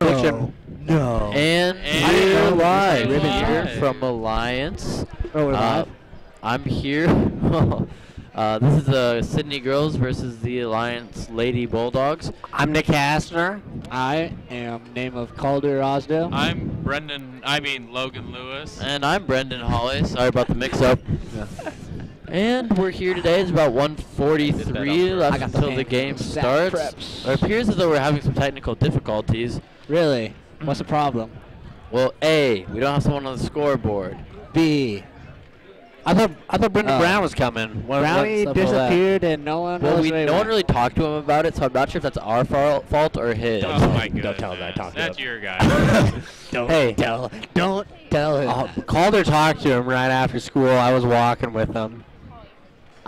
No. No. And we're live here from Alliance. Oh, we're live? I'm here. This is the Sydney Girls versus the Alliance Lady Bulldogs. I'm Nick Kastner. I am name of Calder Rosdale. I'm Logan Lewis. And I'm Brendan Holly. Sorry about the mix-up. And we're here today. It's about 1:43 left until the game starts. It appears as though we're having some technical difficulties. Really? What's the problem? Well, A, we don't have someone on the scoreboard. B, I thought Brendan Brown was coming. Brownie disappeared and no one Well, knows no one really talked to him about it, so I'm not sure if that's our fault or his. Oh my goodness. Don't tell him that. Talk to That's him. your guy. Don't tell him. Calder talked to him right after school. I was walking with him.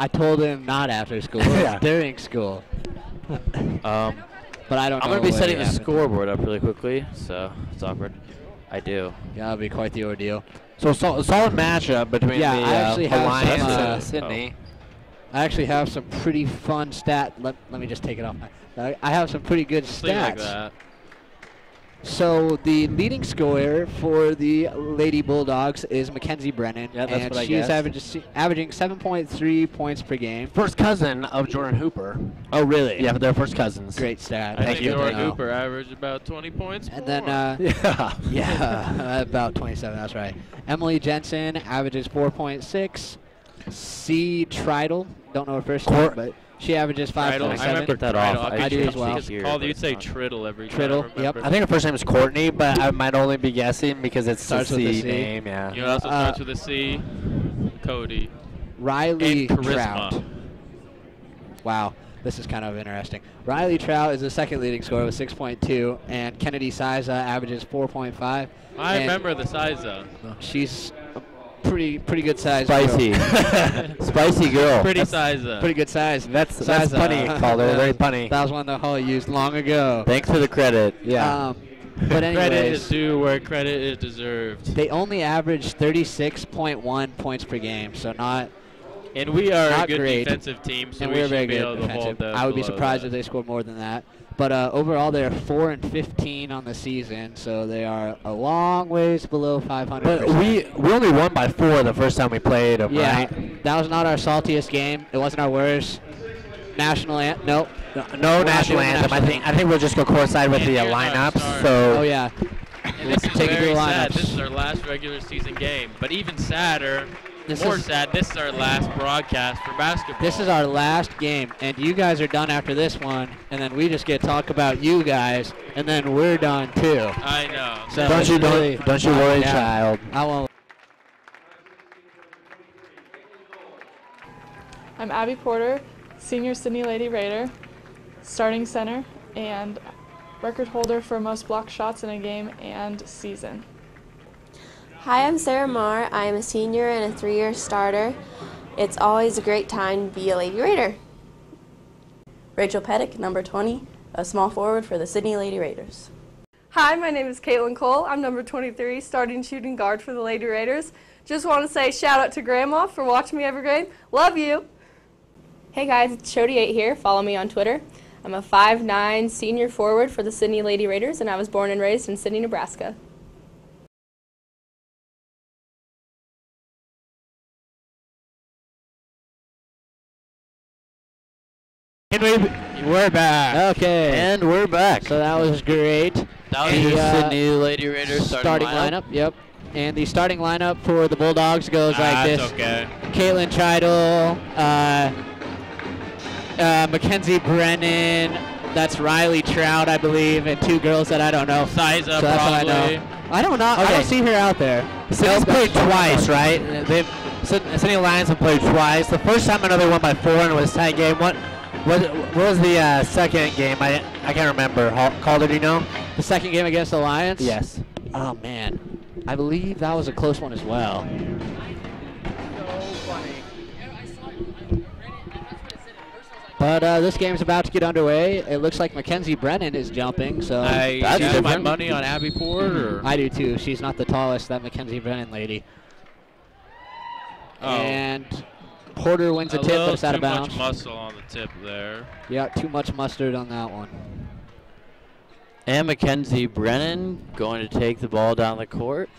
I told him not after school. Yeah. During school. But I don't know. I'm going to be what setting the happened. scoreboard up really quickly, so it's awkward. I do. Yeah, that'll be quite the ordeal. So solid matchup between Yeah, I actually the have Alliance some, and Sydney. I actually have some pretty fun Let me just take it off. I have some pretty good Something like stats. that. So the leading scorer for the Lady Bulldogs is Mackenzie Brennan, Yeah, that's and what I she is guessed. averaging 7.3 points per game. First cousin of Jordan Hooper. Oh, really? Yeah, they're first cousins. Great stat. I Thank think you. Jordan know. Hooper averaged about 20 points And more. then, Yeah. yeah, about 27. That's right. Emily Jensen averages 4.6. C. Tridle, don't know her first name, but she averages Triddle. 5.7. I remember Get that Triddle. off. I do as well. Calder, you'd say Triddle every time. Triddle, I yep. remember. I think her first name is Courtney, but I might only be guessing because it's Starts the with a C C. name. Yeah. You know, it also starts with a C. Cody. Riley And charisma. Trout. Wow, this is kind of interesting. Riley Trout is the second leading scorer with 6.2, and Kennedy Siza averages 4.5. I And remember the size though. She's a pretty good size. Spicy. girl. Spicy girl. Pretty size though. Pretty good size. That's Siza. funny, Calder. Very funny. That was one that Holly used long ago. Thanks for the credit. Yeah. But Credit is anyways, due where credit is deserved. they only average 36.1 points per game, so not. And we are a Not good great. defensive team, so And we we're should very be good able to hold defensive. them I would be below surprised that. if they scored more than that. But overall, they're 4-15 on the season, so they are a long ways below 500. But we only won by 4 the first time we played them, yeah, right? that was not our saltiest game. It wasn't our worst. National anthem. Nope. No We're not national doing anthem. national I think we'll just go courtside with And the here's our lineups. start. So Oh yeah. And this is Take it to very the sad. lineups. This is our last regular season game. But even sadder, This more is- sad, this is our last broadcast for basketball. This is our last game, and you guys are done after this one, and then we just get to talk about you guys, and then we're done too. I know. So don't it's you really don't you worry, yeah. child. I won't. I'm Abby Porter, senior Sydney Lady Raider, starting center, and record holder for most block shots in a game and season. Hi, I'm Sarah Marr. I am a senior and a 3-year starter. It's always a great time to be a Lady Raider. Rachel Pettick, number 20, a small forward for the Sydney Lady Raiders. Hi, my name is Caitlin Cole. I'm number 23, starting shooting guard for the Lady Raiders. Just want to say shout out to Grandma for watching me every game. Love you. Hey guys, it's Shody8 here. Follow me on Twitter. I'm a 5'9" senior forward for the Sydney Lady Raiders, and I was born and raised in Sydney, Nebraska. We're back. Okay. And we're back. So that was great. That was And your the, Sydney Lady Raiders starting lineup. Yep. And the starting lineup for the Bulldogs goes like this. That's okay. Caitlin Tridle, Mackenzie Brennan, that's Riley Trout, I believe, and 2 girls that I don't know. Size So up, that's what I probably. know. I don't know. I Okay. don't see her out there. Sydney's played twice, right? Sydney Lions have played twice. The first time I know they won by 4 and it was a tight game. What was the second game? I can't remember. Calder, do you know? The second game against the Lions? Yes. Oh, man. I believe that was a close one as well. But this game's about to get underway. It looks like Mackenzie Brennan is jumping, so I That's use my different. money on Abby Porter. I do too. She's not the tallest, that Mackenzie Brennan lady. Oh. And Porter wins a tip, little but it's out of too bounds. much muscle on the tip there. Yeah, too much mustard on that one. And Mackenzie Brennan going to take the ball down the court.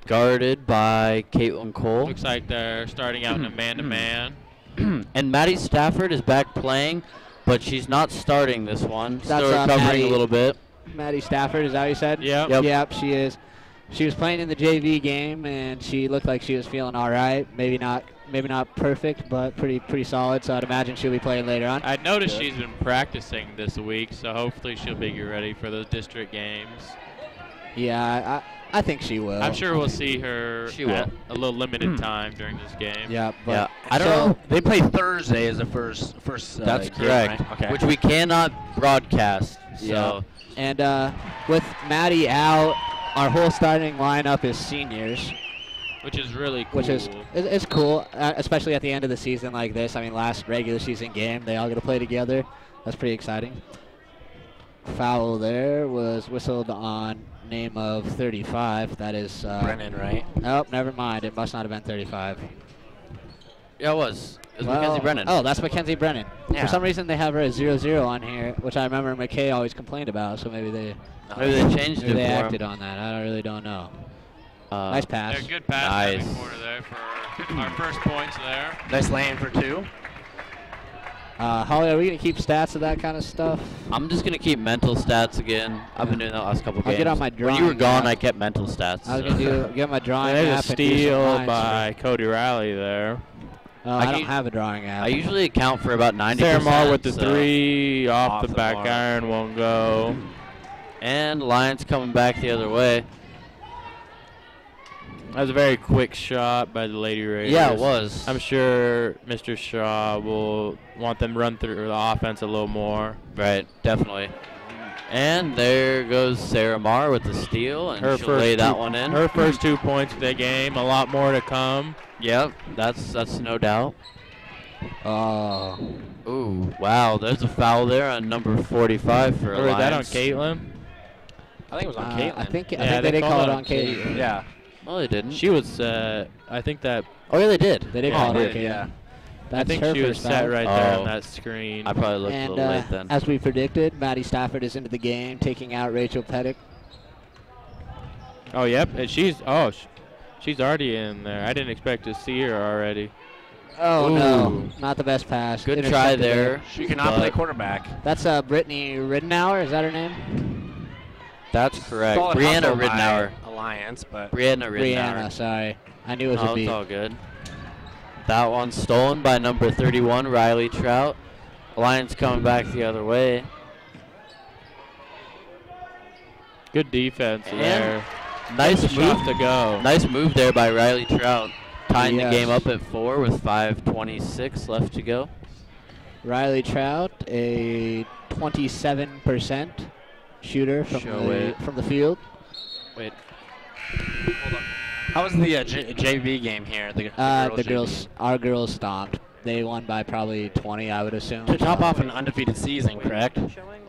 Guarded by Caitlin Cole. Looks like they're starting out in a man-to-man. And Maddie Stafford is back playing, but she's not starting this one. That's, Still recovering Maddie- a little bit. Maddie Stafford, is that what you said? Yep. Yep, she is. She was playing in the JV game, and she looked like she was feeling all right. Maybe not perfect, but pretty solid. So I'd imagine she'll be playing later on. I noticed she's been practicing this week, so hopefully she'll be ready for those district games. Yeah, I think she will. I'm sure we'll see her She will. at a little limited time during this game. Yeah, but Yeah, I don't so- know. They play Thursday as the first. That's game, correct. right? Okay. Which we cannot broadcast. Yeah. So And with Maddie out, our whole starting lineup is seniors, Which is really cool. which is it's cool, especially at the end of the season like this. I mean, last regular season game, they all get to play together. That's pretty exciting. Foul there was whistled on name of 35. That is Brennan, right? Oh, never mind. It must not have been 35. yeah, it was. It was Well, Mackenzie Brennan. Oh, that's Mackenzie Brennan. Yeah. For some reason, they have her as 0-0 on here, which I remember McKay always complained about. So maybe they Maybe they changed maybe it they for acted him. on that. I really don't know. Uh, Nice pass. Yeah, good pass Nice. every quarter there for our first points there. Nice lane for 2. Holly, are we gonna keep stats of that kind of stuff? I'm just gonna keep mental stats again. I've been doing that last couple I'll games. get on my when you were drawing gone, app. I kept mental stats. I was gonna get my drawing There's a app and do some steal lines. by Cody Riley there. Oh, I I don't can- have a drawing app. I usually account for about 90%. Sarah Marr with the so- 3 off the back mark. iron won't go. And Lions coming back the other way. That was a very quick shot by the Lady Raiders. Yeah, it was. I'm sure Mr. Shaw will want them run through the offense a little more. Right, definitely. And there goes Sarah Marr with the steal, and Her she'll first lay that two- one in. Her first 2 points of the game, a lot more to come. Yep, that's no doubt. Oh. Ooh, wow, there's a foul there on number 45 for Or was that on Alliance. Caitlin? I think it was on Caitlin. I think Yeah, they they did call called it it on on Caitlin. Yeah. Well, they didn't. She was, I think that, Oh, yeah, they did. They did Yeah, call it they on did, Caitlin. yeah. That's I think her she was first set foul. right there Oh. on that screen. I probably looked a And little late then. as we predicted, Maddie Stafford is into the game, taking out Rachel Pettick. Oh, yep, and she's already in there. I didn't expect to see her already. Oh Ooh. no, not the best pass. Good try Intercepted there. She cannot but play quarterback. That's Brittany Ridenour. Is that her name? That's correct. Solid Brianna hustle by Ridenour. Alliance, but Brianna Brianna. Ridenour. Sorry, I knew it was Oh, a B. it's all good. That one stolen by number 31, Riley Trout. Lions coming back the other way. Good defense And there. Nice Just a move. shot to go. Nice move there by Riley Trout. Tying Yes. the game up at 4 with 5:26 left to go. Riley Trout, a 27% shooter from Show it. from the field. Wait. how was the JV game here? The JV? girls, our girls stomped. They won by probably 20, I would assume. To top off an undefeated season, correct?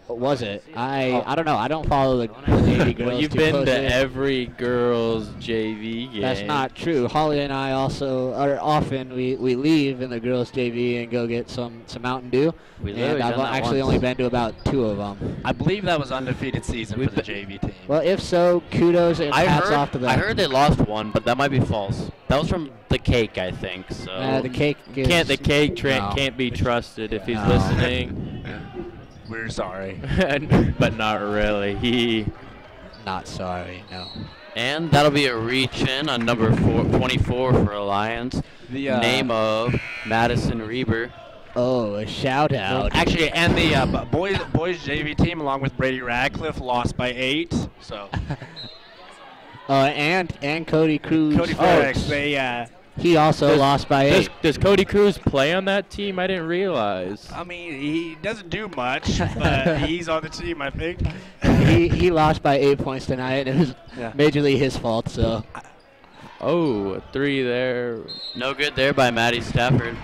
Was it? I don't know. I don't follow the Lady girls Well, you've too been closely. to every girls JV game. That's not true. Holly and I also are often we leave in the girls JV and go get some Mountain Dew. We And literally I've done that actually once. only been to about 2 of them. I believe that was undefeated season We've for the been- JV team. Well, if so, kudos and hats off to them. I heard they lost one, but that might be false. That was from the cake, I think. So The cake is... The cake No. can't be trusted if he's No. listening. We're sorry. But not really. Not sorry, no. And that'll be a reach in on number 24 for Alliance. The Name of Madison Reber. Oh, a shout out. Actually, and the boys JV team, along with Brady Radcliffe, lost by 8. So And Cody Cruz. Cody Ferrex, they he also lost by 8. Does Cody Cruz play on that team? I didn't realize. I mean, he doesn't do much, but he's on the team, I think. he lost by 8 points tonight. It was Yeah. majorly his fault. So Oh, a 3 there. No good there by Maddie Stafford.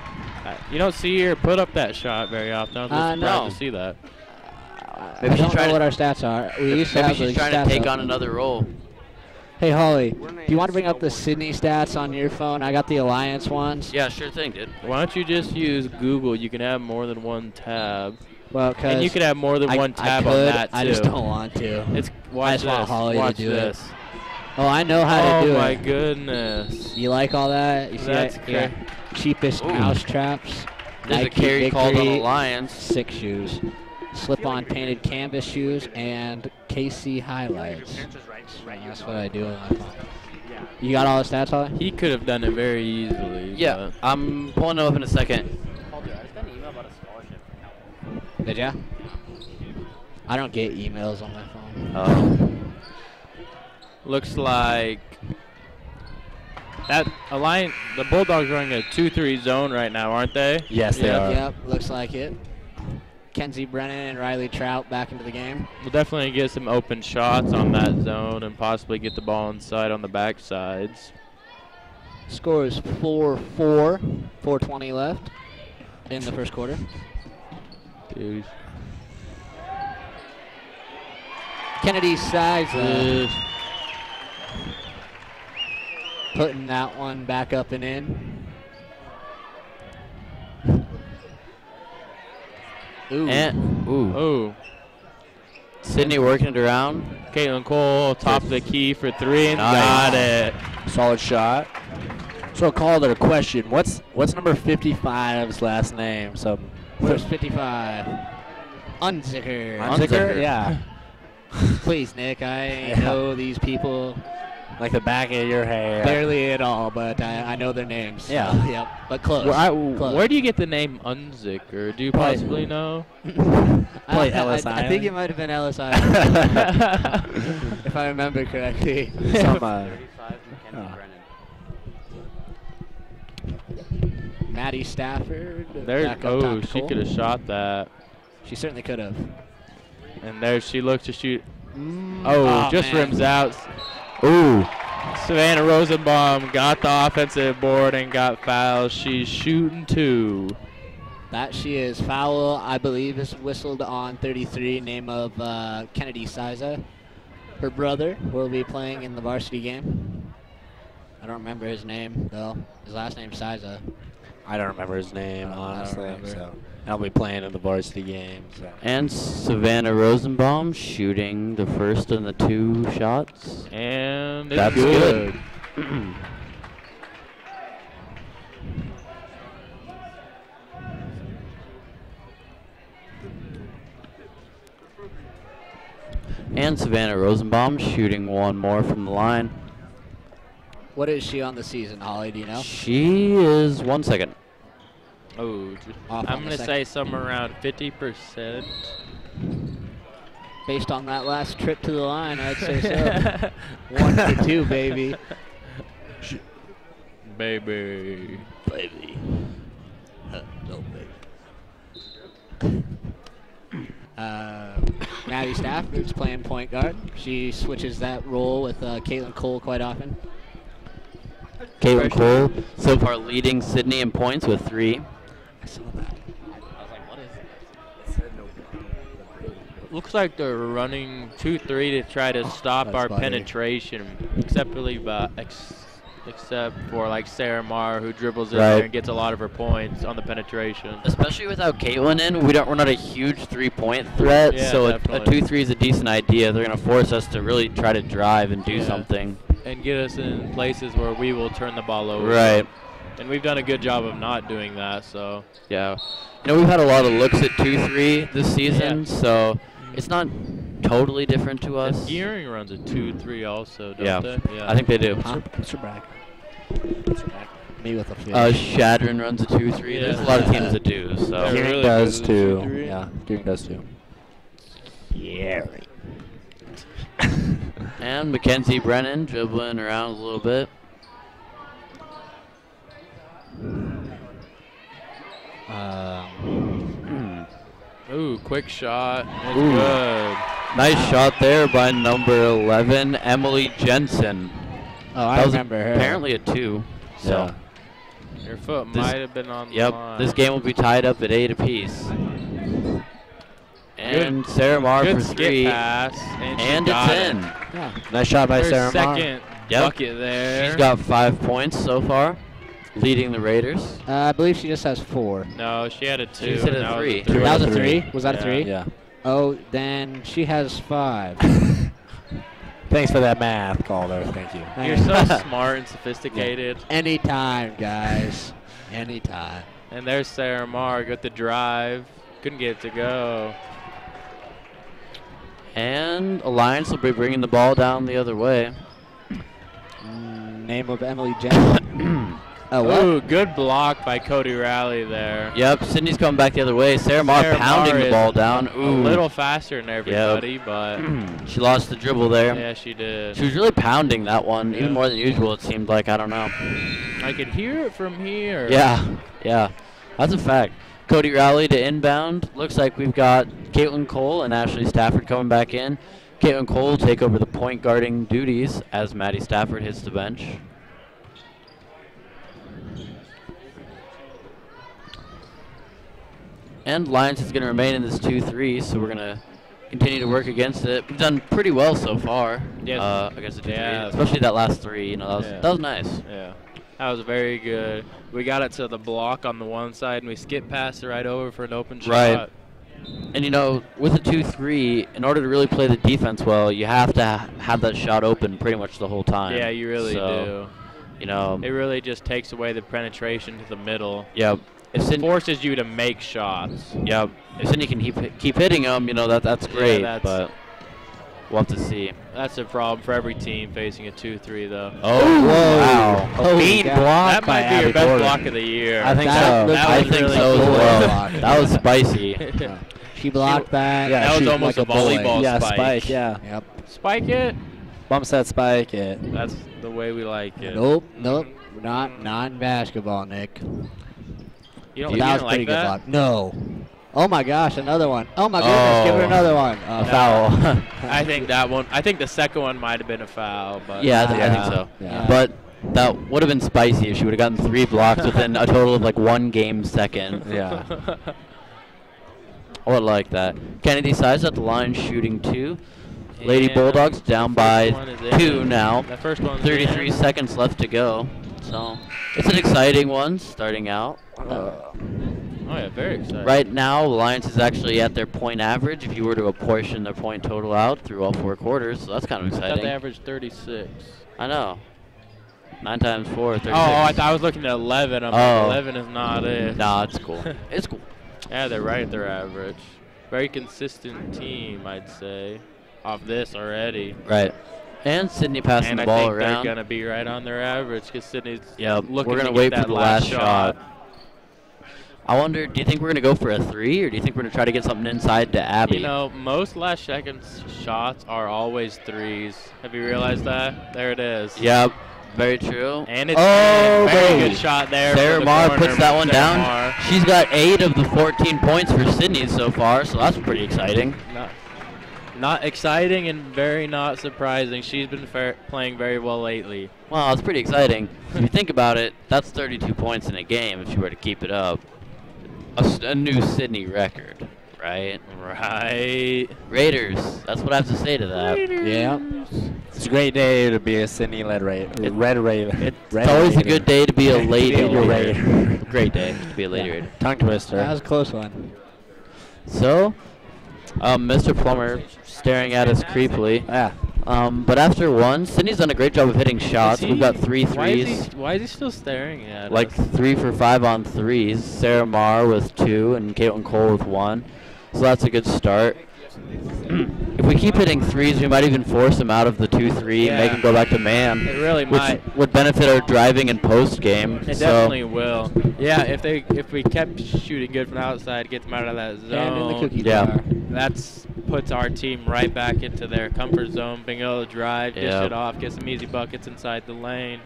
You don't see her put up that shot very often. I was surprised no. to see that. Maybe I she's don't trying know to- what our stats are. We used to Maybe have she's the trying to stats take up. on another role. Hey Holly, do you want to bring up the Sydney stats on your phone? I got the Alliance ones. Yeah, sure thing, dude. Why don't you just use Google? You can have more than one tab. Well, and you could have more than one tab on that too. I just don't want to. Watch I just want Holly watch to do this. it. Oh, I know how to do it. Oh my goodness! You like all that? You see That's that? Yeah. Cheapest mouse traps. There's Nike a carry called on the Victory, Lions. 6 shoes. Slip-on painted canvas shoes and KC highlights. That's what I do on my phone. You got all the stats, Holly? He could have done it very easily. Yeah, I'm pulling it up in a second. Did ya? I don't get emails on my phone. Looks like that the Bulldogs running a 2-3 zone right now, aren't they? Yes, they are. Yep, looks like it. Kenzie Brennan and Riley Trout back into the game. We'll definitely get some open shots on that zone and possibly get the ball inside on the back sides. Score is 4-4. 4:20 left in the first quarter. Dude. Kennedy Siza putting that one back up and in. Ooh. Sydney working it around. Caitlin Cole top of the key for 3 and got it. Solid shot. So I'll call it a question. What's number 55's last name? So First 55. Unzicker. Unzicker? Yeah. Please, Nick. I know these people like the back of your hair. barely at all, but I know their names. Yeah. Yep. But close. Close. Where do you get the name Unzicker? Do you possibly know? Play Ellis I Island. think it might have been Ellis Island. if I remember correctly. Maddie Stafford. She could have shot that. She certainly could have. And there she looks to shoot. Just man. rims out. Ooh. Savannah Rosenbaum got the offensive board and got fouled. She's shooting 2. That she is. Foul, I believe, is whistled on 33, name of Kennedy Siza. Her brother will be playing in the varsity game. I don't remember his name, though. His last name's Siza. I don't remember his name, honestly. So I'll be playing in the varsity game. So. And Savannah Rosenbaum shooting the first and the 2 shots. And it's That's good. And Savannah Rosenbaum shooting 1 more from the line. What is she on the season, Holly? Do you know? She is 1 second. I'm on going the to second. say somewhere around 50%. Based on that last trip to the line, I'd say so. 1 for 2, baby. Baby. No, baby. Maddie Stafford's playing point guard. She switches that role with Caitlin Cole quite often. Caitlin Cole so far leading Sydney in points with 3. I saw that. Looks like they're running 2-3 to try to stop our funny. penetration, except for like Sarah Marr, who dribbles in there and gets a lot of her points on the penetration. Especially without Caitlin in, we're not a huge 3-point threat, Yeah, so a definitely. 2-3 is a decent idea. They're going to force us to really try to drive and do something. And get us in places where we will turn the ball over. Right. And we've done a good job of not doing that, so. Yeah. We've had a lot of looks at 2-3 this season, so it's not totally different to us. And Gearing runs a 2-3 also, don't they? Yeah, I think they do. What's your back? Me with a flash. Shadron runs a 2-3. There's a lot of teams that do. So They're Gearing really does good too. at 2-3. Yeah, Gearing does too. Yeah. And Mackenzie Brennan dribbling around a little bit. Ooh, quick shot. It's good. Nice shot there by number 11, Emily Jensen. Oh, I That was remember her. apparently a 2. So Your foot might have been on the Yep, line. this game will be tied up at 8 apiece. And Sarah Marr Good for skip 3. pass, and she And got it's it. in. Yeah. Nice shot by Her Sarah Marr. second Yep. bucket there. She's got 5 points so far. leading the Raiders. I believe she just has 4. No, she had a 2. She said a 3. That was a 3? Was that a 3? Yeah. Oh, then she has 5. Thanks for that math, Calder. Thank you. You're so smart and sophisticated. Anytime, guys. Anytime. And there's Sarah Marr with the drive. Couldn't get it to go. And Alliance will be bringing the ball down the other way. Name of Emily Jensen. Ooh, good block by Cody Rowley there. Yep, Sydney's coming back the other way. Sarah Marr pounding the ball down. Ooh. A little faster than everybody, but she lost the dribble there. Yeah, she did. She was really pounding that one, even more than usual, it seemed like. I don't know. I could hear it from here. Yeah, that's a fact. Cody Rowley to inbound. Looks like we've got Caitlin Cole and Ashley Stafford coming back in. Caitlin Cole will take over the point guarding duties as Maddie Stafford hits the bench. And Lions is going to remain in this 2-3, so we're going to continue to work against it. We've done pretty well so far against the 2-3, especially that last 3. You know, that was nice. Yeah, that was very good. We got it to the block on the one side, and we skip past it right over for an open shot. Right. And, you know, with a 2-3, in order to really play the defense well, you have to have that shot open pretty much the whole time. Yeah, you really do. You know, it really just takes away the penetration to the middle. Yep. It forces you to make shots. Yep. If Sydney can keep hitting them, you know, that's great. Yeah, but we'll have to see. That's a problem for every team facing a 2-3, though. Oh, wow. A mean block that might be your best block of the year. I think so. I think so as well. That was spicy. She blocked that. Yeah, that was almost like a volleyball yeah, spike. Yeah. Yep. Spike it. Bump set, spike it. That's the way we like it. Nope. Not in basketball, Nick. You don't that was pretty good block. No. Oh my gosh, another one. Oh my goodness, give her another one. Foul. I think that one. I think the second one might have been a foul, but yeah, I think so. Yeah. But that would have been spicy if she would have gotten 3 blocks within a total of like 1 game second. Yeah. I would like that. Kennedy Size at the line shooting 2. Lady Bulldogs down by 2 now. That first one. 33 seconds left to go. So it's an exciting one starting out. Oh yeah, very exciting. Right now, Alliance is actually at their point average if you were to apportion their point total out through all 4 quarters. So that's kind of exciting. I thought they averaged 36. I know. 9 times 4, 36. Oh, I was looking at 11. I'm like, 11 is not it. Nah, it's cool. It's cool. Yeah, they're right at their average. Very consistent team, I'd say, off this already. Right. And Sydney passing the ball around. And I think they're going to be right on their average because Sydney's looking we're to gonna wait get for the last shot. I wonder, do you think we're going to go for a 3, or do you think we're going to try to get something inside to Abby? You know, most last second shots are always 3s. Have you realized that? There it is. Yep. Very true. And it's a very good shot there. Sarah Marr puts that one down. She's got 8 of the 14 points for Sydney so far, so that's pretty exciting. Not exciting and very not surprising. She's been playing very well lately. Well, it's pretty exciting. If you think about it, that's 32 points in a game if she were to keep it up. A new Sydney record, right? Right. Raiders. That's what I have to say to that. Raiders. Yeah. It's a great day to be a Sydney-led Red Raven. It's always a good day to be a Lady Raider. Great day to be a Lady Raider. Tongue twister. That was a close one. So, Mr. Plummer staring at us creepily. Yeah. But after 1, Sydney's done a great job of hitting shots. We've got 3 threes. Why is he still staring at like us? 3 for 5 on 3s. Sarah Marr with 2 and Caitlin Cole with 1. So that's a good start. If we keep hitting 3s, we might even force them out of the 2-3 and make them go back to man. It really might. Which would benefit our driving and post game. It definitely will. Yeah, if we kept shooting good from the outside, get them out of that zone. That's puts our team right back into their comfort zone, being able to drive, dish it off, get some easy buckets inside the lane.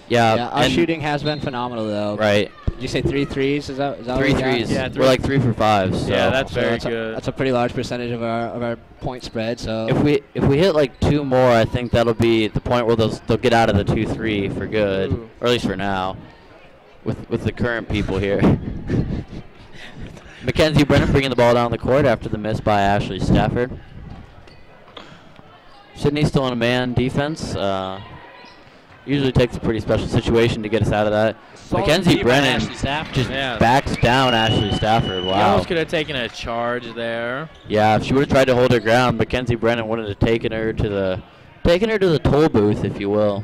Yeah, our shooting has been phenomenal though. Right. Did you say 3 threes? Is that 3 threes? Yeah, we're like 3 for 5. So. Yeah, that's very good. That's a pretty large percentage of our point spread. So if we hit like 2 more, I think that'll be the point where they'll get out of the 2-3 for good, or at least for now, with the current people here. Mackenzie Brennan bringing the ball down the court after the miss by Ashley Stafford. Sydney still on a man defense. Usually takes a pretty special situation to get us out of that. Solid Mackenzie D by Brennan Ashley Stafford. just backs down Ashley Stafford. He Wow. almost could have taken a charge there. Yeah, if she would have tried to hold her ground, Mackenzie Brennan would have taken her to the toll booth, if you will.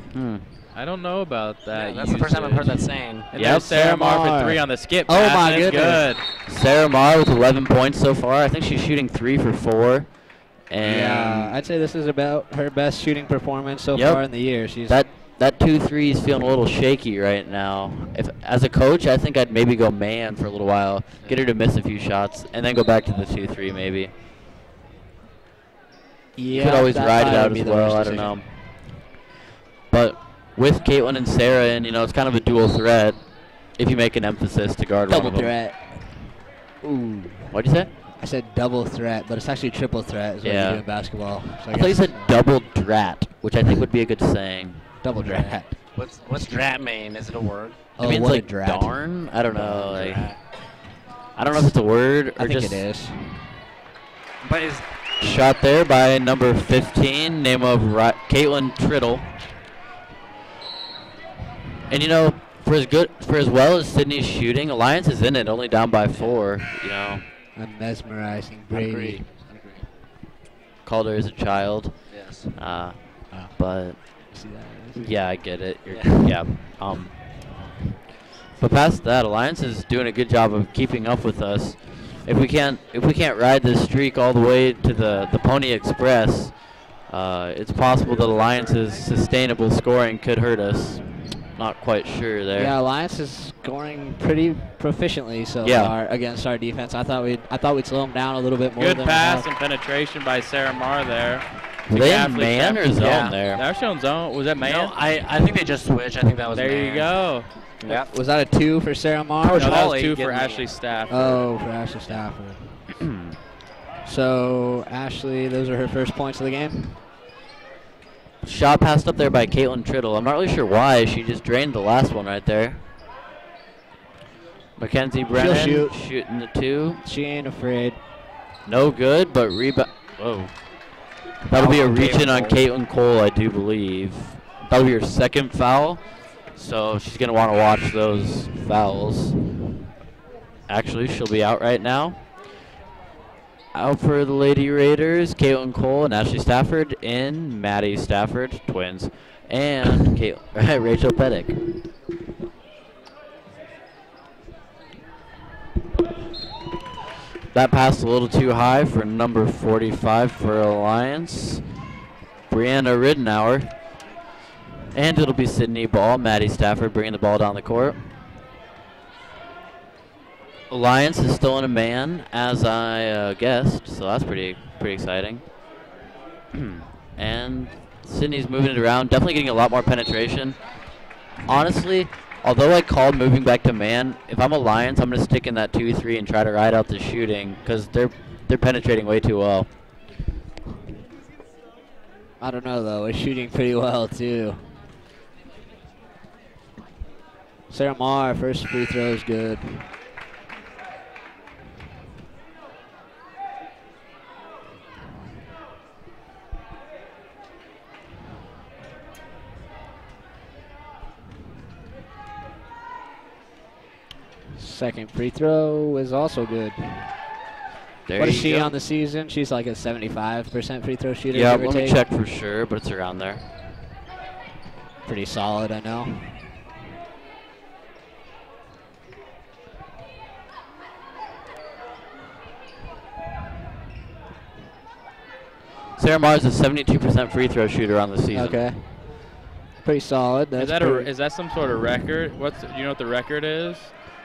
I don't know about that. Yeah, that's the first time I've heard that saying. And there's Sarah Marr for 3 on the skip. Oh, my That's goodness. good. Sarah Marr with 11 points so far. I think she's shooting 3 for 4. And Yeah, I'd say this is about her best shooting performance so Yep. far in the year. She's that 2-3 is feeling a little shaky right now. If as a coach, I think I'd maybe go man for a little while, get her to miss a few shots, and then go back to the 2-3 maybe. You could always that ride it probably out would be as the well. worst I don't decision. know. But with Caitlin and Sarah, and it's kind of a dual threat. If you make an emphasis to guard double one of them. threat. Ooh. What'd you say? I said double threat, but it's actually triple threat is what Yeah. you do in basketball. So I thought you said double drat, which I think would be a good saying. double drat. What's drat mean? Is it a word? It means what a like drat. darn. I don't know. Like, Drat. I don't know if it's a word or I think just it is. But is shot there by number 15, name of Caitlin Triddle. And for as well as Sydney's shooting, Alliance is in it, only down by 4. I'm mesmerizing Brady. Called her as a child. yes. But See that? yeah, I get it. Yeah. Yeah. But past that, Alliance is doing a good job of keeping up with us. If we can't ride this streak all the way to the Pony Express, it's possible that Alliance's sustainable scoring could hurt us. Not quite sure there. Yeah, Alliance is scoring pretty proficiently so far against our defense. I thought we'd slow them down a little bit more. Good than pass and penetration by Sarah Marr there. Were they in man or zone there? They're showing zone. Was that man? No, I think they just switched. I think that was there man. you go. Yeah. Was that a 2 for Sarah Marr? No, that was Holly 2 for getting Ashley Stafford. Oh, for Ashley Stafford. So, Ashley, those are her first points of the game? Shot passed up there by Caitlin Triddle. I'm not really sure why. She just drained the last one right there. Mackenzie Brennan shooting the 2. She ain't afraid. No good, but rebound. Whoa. That'll be a reach-in on Caitlin Cole, I do believe. That'll be her second foul. So she's going to want to watch those fouls. Actually, she'll be out right now. Out for the Lady Raiders, Caitlin Cole and Ashley Stafford in Maddie Stafford, twins, and Rachel Pettick. That passed a little too high for number 45 for Alliance, Brianna Riddenauer. And it'll be Sydney ball, Maddie Stafford bringing the ball down the court. Alliance is still in a man, as I guessed, so that's pretty exciting. And Sydney's moving it around, definitely getting a lot more penetration. Honestly, although I called moving back to man, if I'm Alliance, I'm going to stick in that 2-3 and try to ride out the shooting, because they're penetrating way too well. I don't know, though. We're shooting pretty well, too. Sarah Marr, first free throw is good. Second free throw is also good. What is she on the season? She's like a 75% free throw shooter. Yeah, let me check for sure, but it's around there. Pretty solid, I know. Sarah Marr's a 72% free throw shooter on the season. Okay. Pretty solid. Is that some sort of record? Do you know what the record is?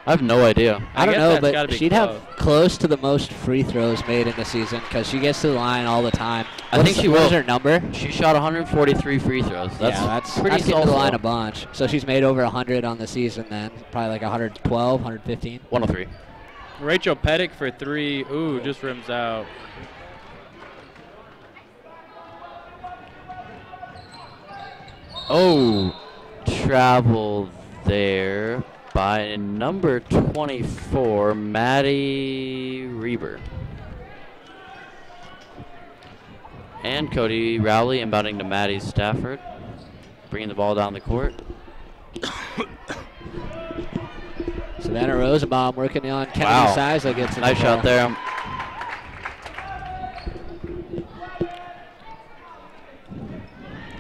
I have no idea. I don't know, but she'd close. have close to the most free throws made in the season because she gets to the line all the time. I think she will. What is her number? She shot 143 free throws. That's pretty getting to the line solid. a bunch. So she's made over 100 on the season then. Probably like 112, 115. 103. Rachel Pettick for 3. Ooh, just rims out. Oh, travel there by number 24, Maddie Reber. And Cody Rowley inbounding to Maddie Stafford. bringing the ball down the court. Savannah Rosenbaum working on Kennedy Wow. Siza gets it. Nice shot there.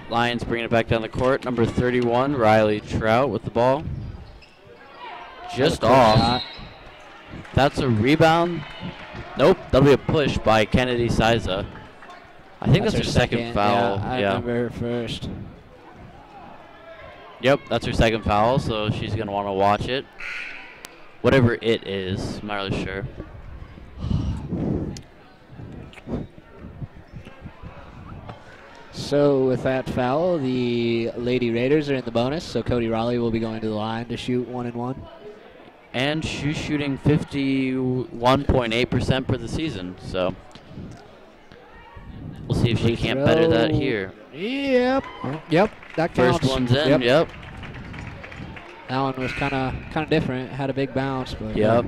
Lions bringing it back down the court. Number 31, Riley Trout with the ball. Just off. That's a rebound. Nope, that'll be a push by Kennedy Siza. I think that's her second foul. Yeah, I remember her first. Yep, that's her second foul, so she's going to want to watch it. Whatever it is, I'm not really sure. So with that foul, the Lady Raiders are in the bonus, so Cody Raleigh will be going to the line to shoot 1 and 1. And she's shooting 51.8% for the season, so we'll see if she can't better that here. Yep. Yep. That counts. First one's in. Yep. That one was kind of different. Had a big bounce, but Yep.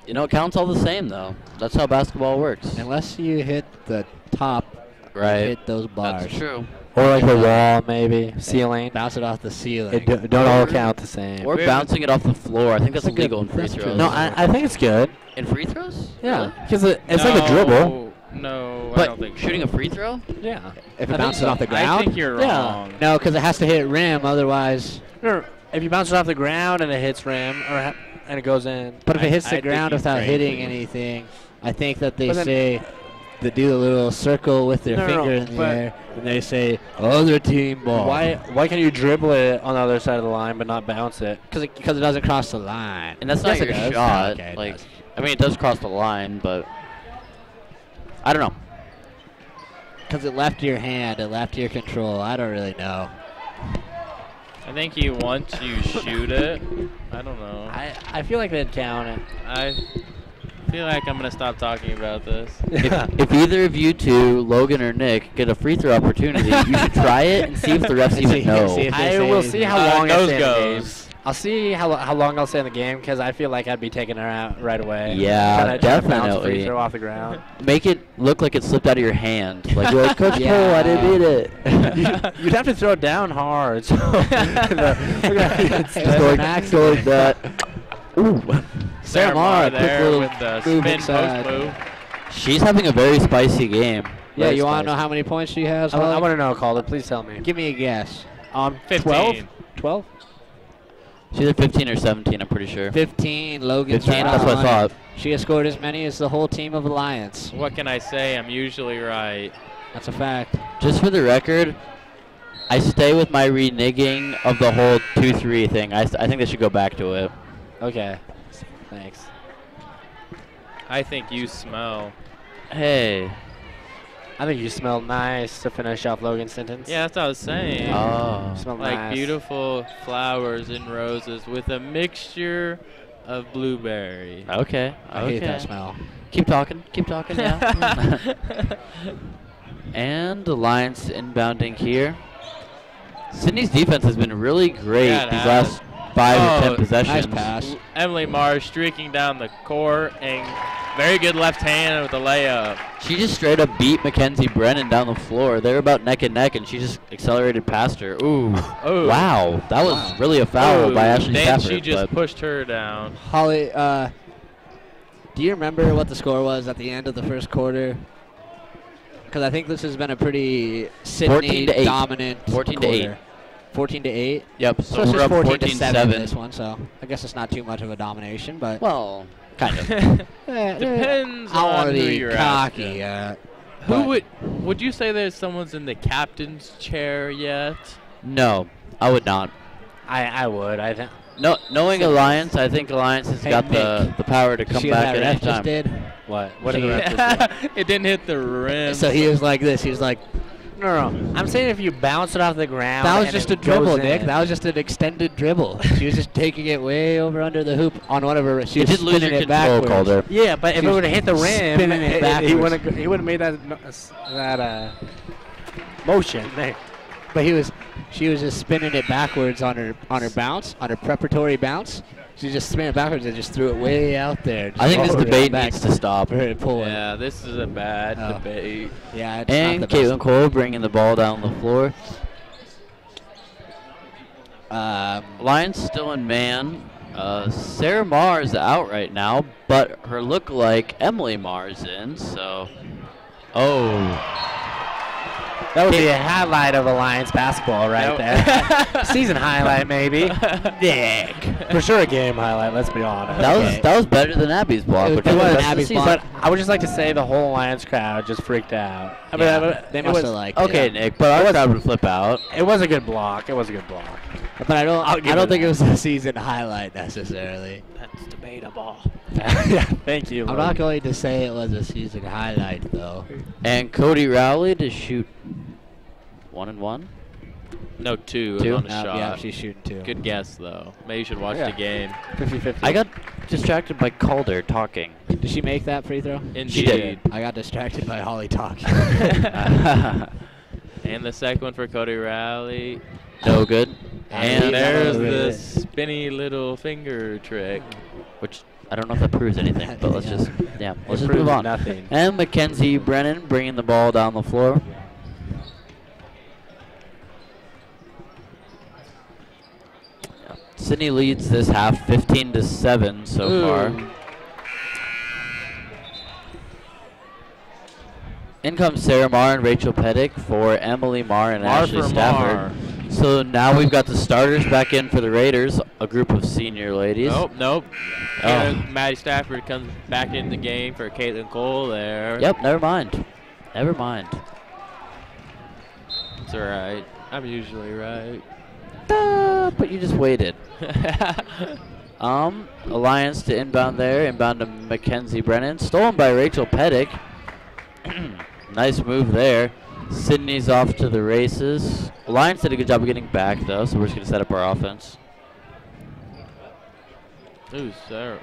You know, it counts all the same though. That's how basketball works. Unless you hit the top, Right. hit those bars. That's true. Or like the wall, maybe ceiling. Bounce it off the ceiling. It don't all count the same. Or bouncing it off the floor. I think that's illegal in free that's throws. true. No, I think it's good. In free throws? Yeah, because it's like a dribble. No, I But don't think shooting a free throw? Yeah. If it bounces off the ground. I think you're Yeah. wrong. No, because it has to hit rim. Otherwise, No, if you bounce it off the ground and it hits rim, and it goes in. but if it hits I the think ground he's without crazy. hitting anything, I think that they But then- say they do a little circle with their No, finger in the but- air, and they say other team ball. Why can you dribble it on the other side of the line but not bounce it? Because it doesn't cross the line. And that's Yes, not it your does. shot. Okay, it like, does. I mean, it does cross the line, but I don't know. Because it left your hand, it left your control. I don't really know. I think once you shoot it, I don't know. I feel like they'd count it. I feel like I'm gonna stop talking about this. If either of you two, Logan or Nick, get a free throw opportunity, you should try it and see if the refs even know. See if they I say will see how anything. long I Nose stay in the game. goes. I'll see how long I'll stay in the game because I feel like I'd be taking her out right away. Yeah, Trying to bounce a definitely. free throw off the ground. Make it look like it slipped out of your hand. Like you're like, Coach Yeah. Cole, I didn't eat it. You'd have to throw it down hard. So Going that. Ooh. Sarah Marr, quick there little with the move spin inside. post move. She's having a very spicy game. Yeah, Very you want to know spicy. how many points she has? I Holly? want to know, Calder. Please tell me. Give me a guess. 15. 12? She's either 15 or 17, I'm pretty sure. 15. Logan's 15, right that's what I on. thought. She has scored as many as the whole team of Alliance. What can I say? I'm usually right. That's a fact. Just for the record, I stay with my reneging of the whole 2-3 thing. I think they should go back to it. Okay. Thanks. I think you smell. Hey. I think you smell nice to finish off Logan's sentence. Yeah, that's what I was saying. Oh. You smell Like nice. beautiful flowers and roses with a mixture of blueberry. Okay. I hate that smell. Keep talking. Keep talking. Yeah. And the Lions inbounding here. Sydney's defense has been really great Yeah, it these has. last 5 or 10 Oh, possessions. Nice pass. Emily Marr streaking down the court and very good left hand with the layup. She just straight up beat Mackenzie Brennan down the floor. They were about neck and neck, and she just accelerated past her. Ooh. Oh. Wow. That was really a foul by Ashley Then Stafford. she just but pushed her down. Holly, do you remember what the score was at the end of the first quarter? Because I think this has been a pretty 14 to 8. Sydney-dominant 14 to 8. quarter. 14 to 8. Yep. So So it's we're just up 14 to 7 in 14-7. this one. So I guess it's not too much of a domination, but Well, kind of. Depends I don't want on to who be you're cocky. asking. But Who would you say that someone's in the captain's chair yet? No, I would not. I would. I think. No, knowing Alliance, I think Alliance has Hey, got the Nick, power to come see back what at that any ref just time. did? What? What did She- the ref just do? It didn't hit the rim. So he was like this. He was like, No. I'm saying if you bounce it off the ground. that was and just it a dribble, goes Nick. in. That was just an extended dribble. She was just taking it way over under the hoop on one of her. She You was did lose spinning your it control, backwards. Calder. Yeah, but if She it would have hit the was rim, spinning it he backwards. wouldn't have made that motion. But she was just spinning it backwards on her bounce, on her preparatory bounce. She just spun it backwards and just threw it way out there. I think this Just debate back needs to stop. for her to pull it. Yeah, this is a bad Oh. debate. Yeah, it's And not the best. Caitlin Cole bringing the ball down the floor. Lions still in man. Sarah Marr is out right now, but her lookalike Emily Marr is in. So, That would be a highlight of Alliance basketball right there. Season highlight, maybe. Yeah. For sure a game highlight, let's be honest. that was better than Abby's block. It was Abby's block. But I would just like to say the whole Alliance crowd just freaked out. I mean, they must have liked okay, it. Nick, but our crowd would flip out. It was a good block. It was a good block. But I don't think it was a season highlight necessarily. That's debatable. Yeah, thank you. I'm not going to say it was a season highlight though. And Cody Rowley to shoot 1 and 1. No, two Two? on the shot. Yeah, she's shooting 2. Good guess, though. Maybe you should watch the game. 50-50. I got distracted by Calder talking. Did she make that free throw? Indeed. She did. I got distracted by Holly talking. And the second one for Cody Rowley. No good. And that there's was the spinny little finger trick. Which I don't know if that proves anything, but let's just let's just proves move on. nothing. And Mackenzie Brennan bringing the ball down the floor. Sydney leads this half 15-7 so far. In comes Sarah Marr and Rachel Pettick for Emily Marr and Ashley Stafford. So now we've got the starters back in for the Raiders, a group of senior ladies. Nope. And Maddie Stafford comes back in the game for Caitlin Cole there. Yep, never mind. Never mind. It's all right. I'm usually right. But you just waited. Alliance to inbound there. Inbound to Mackenzie Brennan. Stolen by Rachel Pettick. Nice move there. Sydney's off to the races. Alliance did a good job of getting back, though, so we're just going to set up our offense. Ooh, Sarah.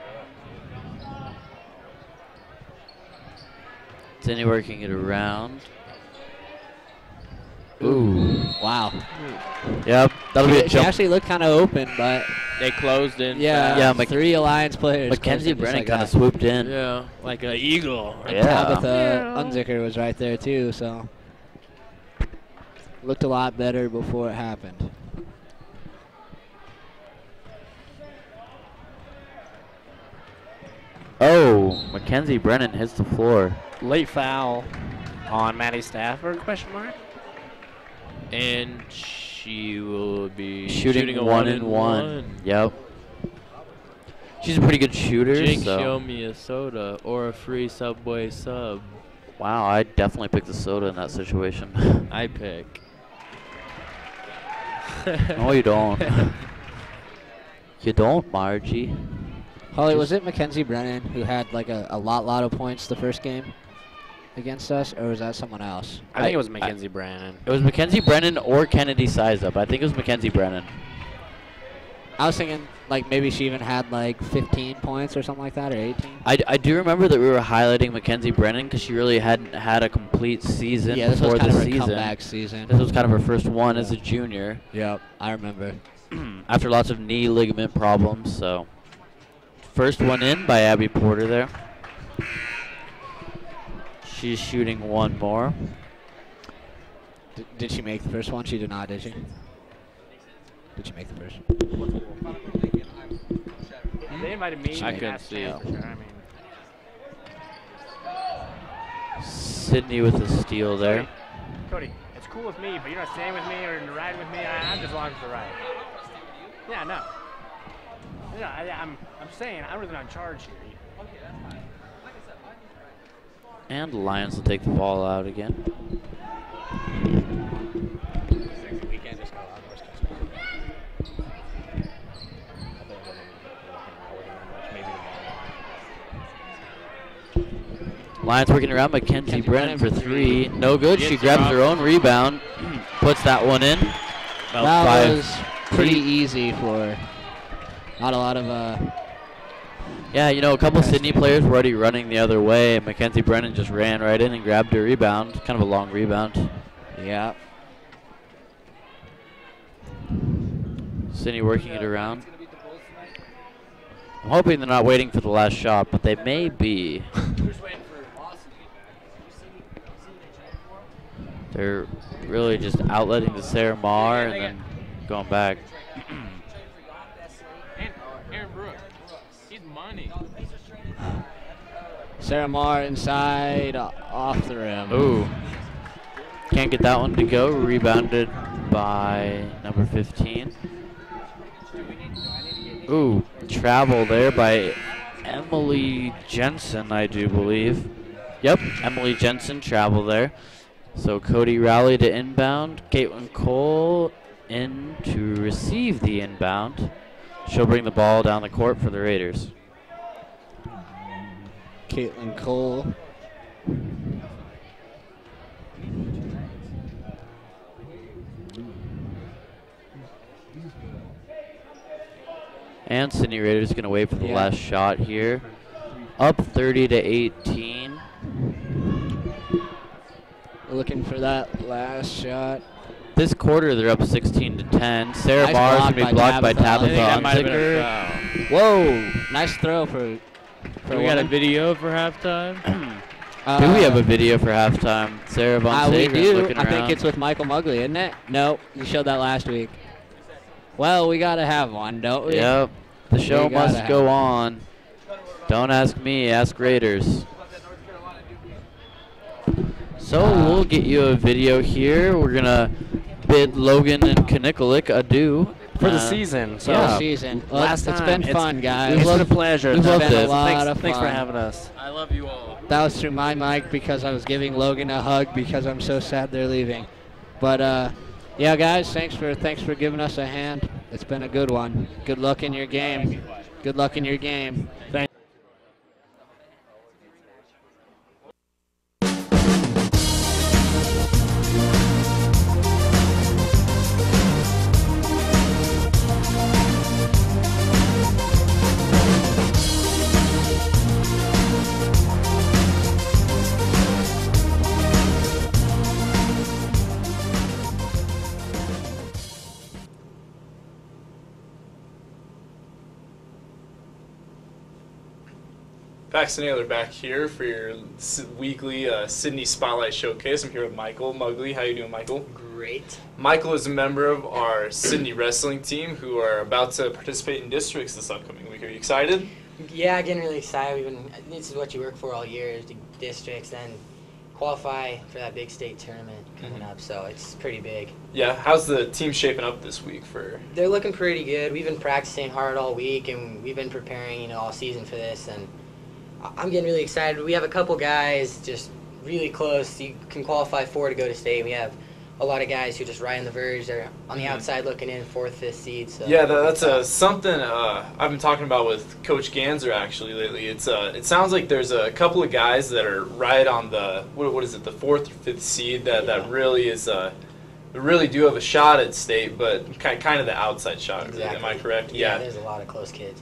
Sydney working it around. Ooh. Wow. Yep, that'll be a She jump. actually looked kind of open, but They closed in. yeah, fast. 3 Alliance players. Mackenzie closed in just Brennan like kind of that. swooped in. Yeah, like an eagle. Yeah. Tabitha Unzicker was right there too, so looked a lot better before it happened. Oh, Mackenzie Brennan hits the floor. Late foul on Maddie Stafford, question mark? And she will be Shooting a 1 and 1. Yep. She's a pretty good shooter. Jinx, so. show me a soda or a free Subway sub. Wow, I definitely picked the soda in that situation. I pick. No, you don't. You don't, Margie. Holly, was it Mackenzie Brennan who had like a lot of points the first game against us, or was that someone else? I think it was Mackenzie Brennan. It was Mackenzie Brennan or Kennedy Siza, I think it was Mackenzie Brennan. I was thinking like maybe she even had like 15 points or something like that, or 18. I do remember that we were highlighting Mackenzie Brennan because she really hadn't had a complete season Yeah, this was before kind the of her season. comeback season. This was kind of her first one as a junior. Yep, I remember. After lots of knee ligament problems, so. First one in by Abby Porter there. She's shooting one more. Did she make the first one? She did not, did she? Did she make the first? They invited me. I couldn't see it. Sydney with the steal there. Cody, it's cool with me, but you're not staying with me or riding with me. I'm just along for the ride. Yeah, no. Yeah, I'm saying I'm really not in charge here. And the Lions will take the ball out again. Lions working around Mackenzie Brennan for 3. No good. She grabs her own rebound, puts that one in. That was pretty easy for not a lot of Yeah, you know, a couple Sydney players were already running the other way, and Mackenzie Brennan just ran right in and grabbed her rebound. Kind of a long rebound. yeah. Sydney working it around. I'm hoping they're not waiting for the last shot, but they may be. They're really just outletting to Sarah Marr and then going back. Aaron Brooks. He's money. Sarah Marr inside, off the rim. Ooh. Can't get that one to go. Rebounded by number 15. Ooh, travel there by Emily Jensen, I do believe. Yep, Emily Jensen, travel there. So Cody Rowley to inbound. Caitlin Cole in to receive the inbound. She'll bring the ball down the court for the Raiders. Caitlin Cole. And Sydney Raiders going to wait for the last shot here. Up 30-18. Looking for that last shot. This quarter, they're up 16-10. Sarah Nice Barr is block going to be by blocked by Tabitha. Tabitha That Unzicker. Whoa, nice throw for We got a video for halftime. Do we have a video for halftime? Sarah Von We Sager's do. looking I around. think it's with Michael Mugley, isn't it? No, you showed that last week. Well, we got to have one, don't we? Yep. The show We gotta must have go one. on. Don't ask me, ask Raiders. So we'll get you a video here. We're going to bid Logan and Kanikalik adieu. For the season. So Yeah. Season. Well, last it's time, been fun, guys. It's been a pleasure. We've loved It's it. Lot of Thanks for fun. having us. I love you all. That was through my mic because I was giving Logan a hug because I'm so sad they're leaving. But yeah, guys, thanks for giving us a hand. It's been a good one. Good luck in your game. Good luck in your game. Thank Paxton Naylor back here for your weekly Sydney Spotlight Showcase. I'm here with Michael Mugley. How you doing, Michael? Great. Michael is a member of our Sydney wrestling team who are about to participate in districts this upcoming week. Are you excited? Yeah, getting really excited. This is what you work for all year, is the districts, and qualify for that big state tournament coming up. So it's pretty big. Yeah. How's the team shaping up this week for? They're looking pretty good. We've been practicing hard all week, and we've been preparing, all season for this. And I'm getting really excited. We have a couple guys just really close. You can qualify for to go to state. We have a lot of guys who just right on the verge. They're on the outside looking in, 4th, 5th seed. So Yeah, that's something I've been talking about with Coach Ganser actually lately. It's it sounds like there's a couple of guys that are right on the what is it, the 4th or 5th seed that really is really do have a shot at state, but kind of the outside shot. Exactly. Am I correct? Yeah, there's a lot of close kids.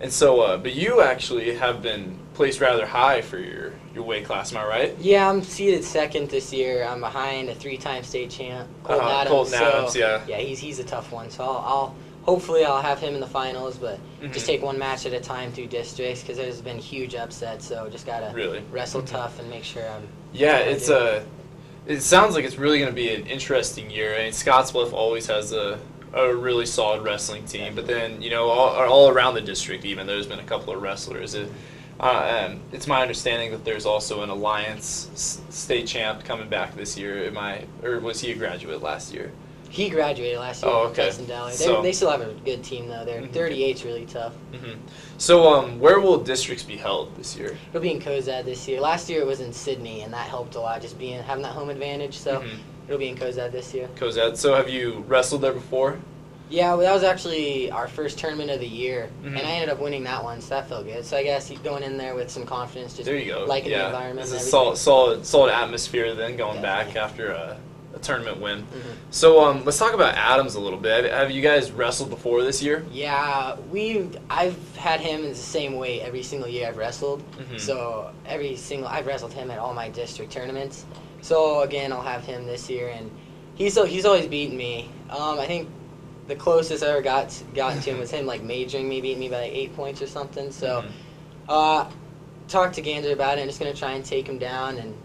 And so, but you actually have been placed rather high for your weight class. Am I right? Yeah, I'm seeded 2nd this year. I'm behind a 3-time state champ, Colton Adams. Colton Adams, so, yeah. Yeah, he's a tough one. So hopefully I'll have him in the finals, but just take one match at a time through districts because there's been huge upsets. So just gotta wrestle tough and make sure I'm. Yeah, it sounds like it's really going to be an interesting year. I mean, Scottsbluff always has a really solid wrestling team, but then all around the district, even there's been a couple of wrestlers. It's my understanding that there's also an Alliance state champ coming back this year. Or was he a graduate last year? He graduated last year. Oh, okay. Justin Dowling. They still have a good team though. They're 38's really tough. So where will districts be held this year? It'll be in Cozad this year. Last year it was in Sydney, and that helped a lot, just having that home advantage. So it'll be in Cozad this year. Cozad. So have you wrestled there before? Yeah, well, that was actually our first tournament of the year, and I ended up winning that one, so that felt good. So I guess going in there with some confidence, just there you go. liking the environment. It's a solid atmosphere then going back after a tournament win. So let's talk about Adams a little bit. Have you guys wrestled before this year? Yeah, I've had him in the same weight every single year I've wrestled. So I've wrestled him at all my district tournaments. So again, I'll have him this year, and he's always beaten me. I think the closest I ever gotten to him was him majoring me, beating me by 8 points or something. So talked to Ganser about it. I'm just gonna try and take him down, and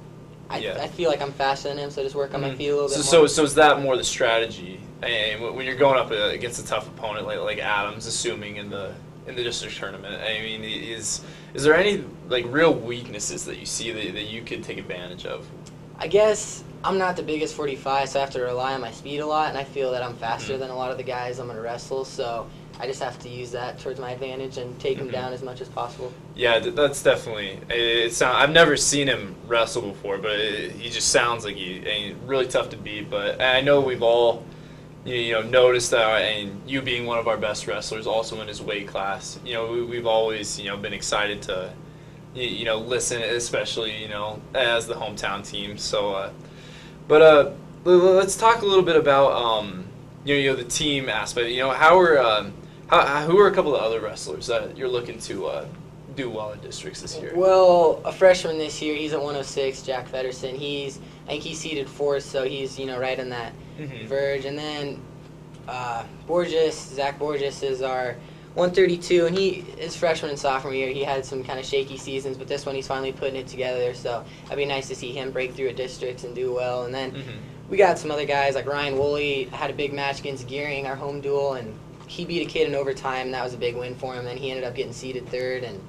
I feel like I'm faster than him, so just work on my feet a little bit more. So is that more the strategy And when you're going up against a tough opponent like Adams, assuming in the district tournament, I mean, is there any like real weaknesses that you see that you could take advantage of? I guess I'm not the biggest 45, so I have to rely on my speed a lot, and I feel that I'm faster than a lot of the guys I'm going to wrestle, so I just have to use that towards my advantage and take him down as much as possible. Yeah, that's definitely. I've never seen him wrestle before, but he just sounds like he's really tough to beat. But I know we've all, noticed that, and you being one of our best wrestlers, also in his weight class. We've always, been excited to, listen, especially, as the hometown team. So, but let's talk a little bit about, the team aspect. Who are a couple of other wrestlers that you're looking to do well in districts this year? Well, a freshman this year, he's at 106, Jack Feddersen. I think he's seeded 4th, so he's right on that verge. And then Zach Borges is our 132, and he is freshman and sophomore year. He had some kind of shaky seasons, but this one he's finally putting it together. So it'd be nice to see him break through at districts and do well. And then we got some other guys like Ryan Woolley had a big match against Gearing, our home duel, and he beat a kid in overtime, and that was a big win for him. Then he ended up getting seeded 3rd, and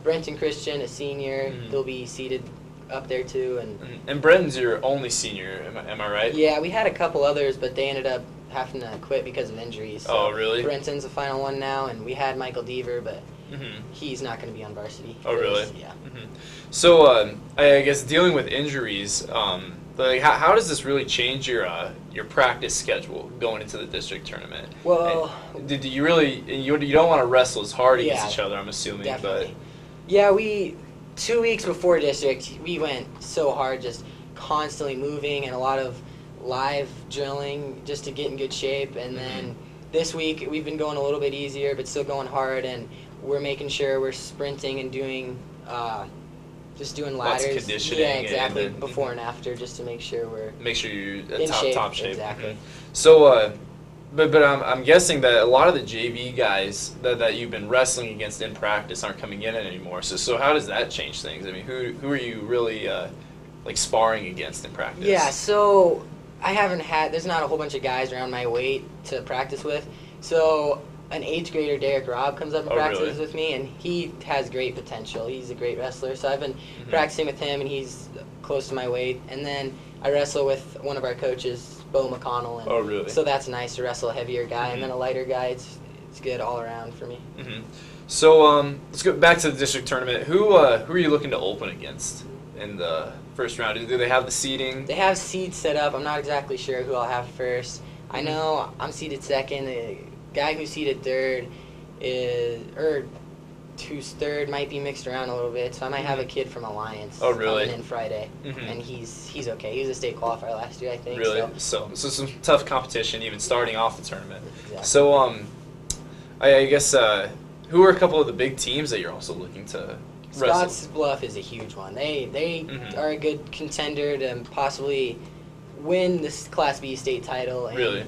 Brenton Christian, a senior, he'll be seeded up there too. And Brenton's your only senior, am I right? Yeah, we had a couple others, but they ended up having to quit because of injuries. So oh, really? Brenton's the final one now, and we had Michael Deaver, but he's not going to be on varsity. Oh, really? Yeah. So I guess dealing with injuries, how does this really change your practice schedule going into the district tournament? Well, do you really you don't want to wrestle as hard against each other, I'm assuming. Definitely. Yeah, 2 weeks before district, we went so hard, just constantly moving and a lot of live drilling just to get in good shape. And then this week we've been going a little bit easier, but still going hard, and we're making sure we're sprinting and doing just doing ladders. Lots of conditioning. Yeah, exactly. Before and after, just to make sure you're in top shape. Exactly. So, but I'm guessing that a lot of the JV guys that you've been wrestling against in practice aren't coming in anymore. So how does that change things? I mean, who are you really sparring against in practice? Yeah. So there's not a whole bunch of guys around my weight to practice with. So an 8th grader, Derek Robb, comes up and practices with me, and he has great potential. He's a great wrestler, so I've been practicing with him, and he's close to my weight. And then I wrestle with one of our coaches, Bo McConnell. And oh, really? So that's nice to wrestle a heavier guy, and then a lighter guy. It's good all around for me. So let's go back to the district tournament. Who are you looking to open against in the first round? Do they have the seeding? They have seeds set up. I'm not exactly sure who I'll have first. I know I'm seeded 2nd. The guy who's seeded 3rd who's 3rd might be mixed around a little bit, so I might have a kid from Alliance coming in Friday, and he's okay. He was a state qualifier last year, I think. Really? So some tough competition even starting off the tournament. Exactly. So I guess who are a couple of the big teams that you're also looking to wrestle? Scottsbluff is a huge one. They are a good contender to possibly win this Class B state title. And really?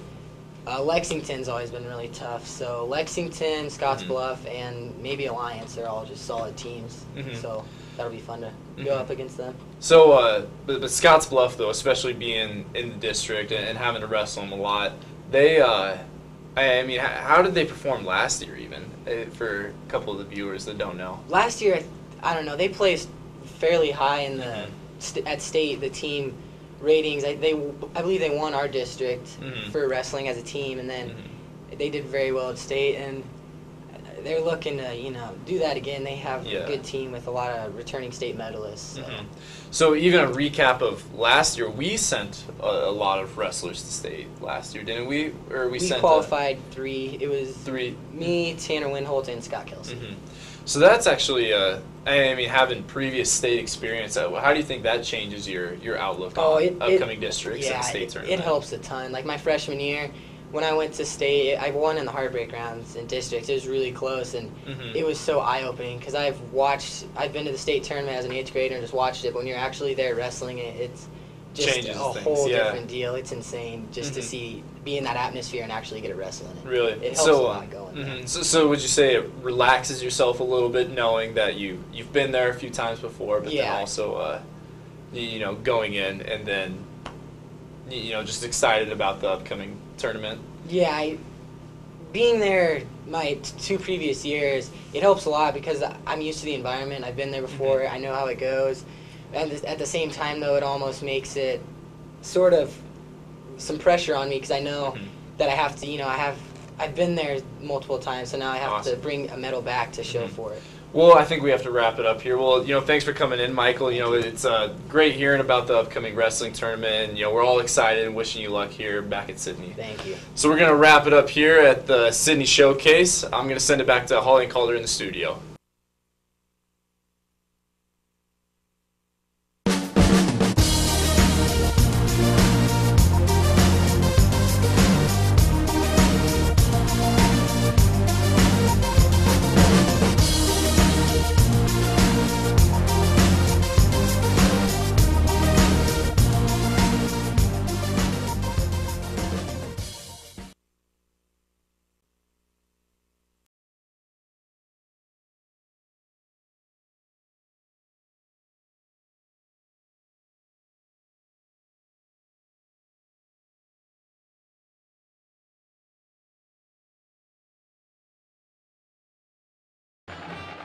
Lexington's always been really tough. So Lexington, Scottsbluff, and maybe Alliance are all just solid teams. So that'll be fun to go up against them. So, but Scottsbluff, though, especially being in the district and having to wrestle them a lot, they, I mean, how did they perform last year even, for a couple of the viewers that don't know? Last year, I don't know, they placed fairly high in the at state, the team ratings. I believe they won our district for wrestling as a team, and then they did very well at state, and they're looking to do that again. They have a good team with a lot of returning state medalists. So even a recap of last year, we sent a lot of wrestlers to state last year, didn't we? Or we sent qualified 3. It was 3. Me, Tanner Winholt, and Scott Kelsey. So that's actually, I mean, having previous state experience, how do you think that changes your outlook on upcoming districts and state tournament? It helps a ton. Like my freshman year, when I went to state, I won in the heartbreak rounds in districts. It was really close, and it was so eye-opening because I've been to the state tournament as an 8th grader and just watched it. But when you're actually there wrestling it, it's just changes a things, whole different deal. It's insane just to be in that atmosphere and actually get it wrestling. Really? It helps a lot going. So would you say it relaxes yourself a little bit knowing that you've been there a few times before, but then also going in and then just excited about the upcoming tournament? Yeah, being there my 2 previous years, it helps a lot because I'm used to the environment. I've been there before. I know how it goes. And at the same time, though, it almost makes it sort of some pressure on me because I know that I have to, I've been there multiple times, so now I have to bring a medal back to show for it. Well, I think we have to wrap it up here. Well, thanks for coming in, Michael. It's great hearing about the upcoming wrestling tournament. And, we're all excited and wishing you luck here back at Sydney. Thank you. So we're going to wrap it up here at the Sydney Showcase. I'm going to send it back to Holly and Calder in the studio.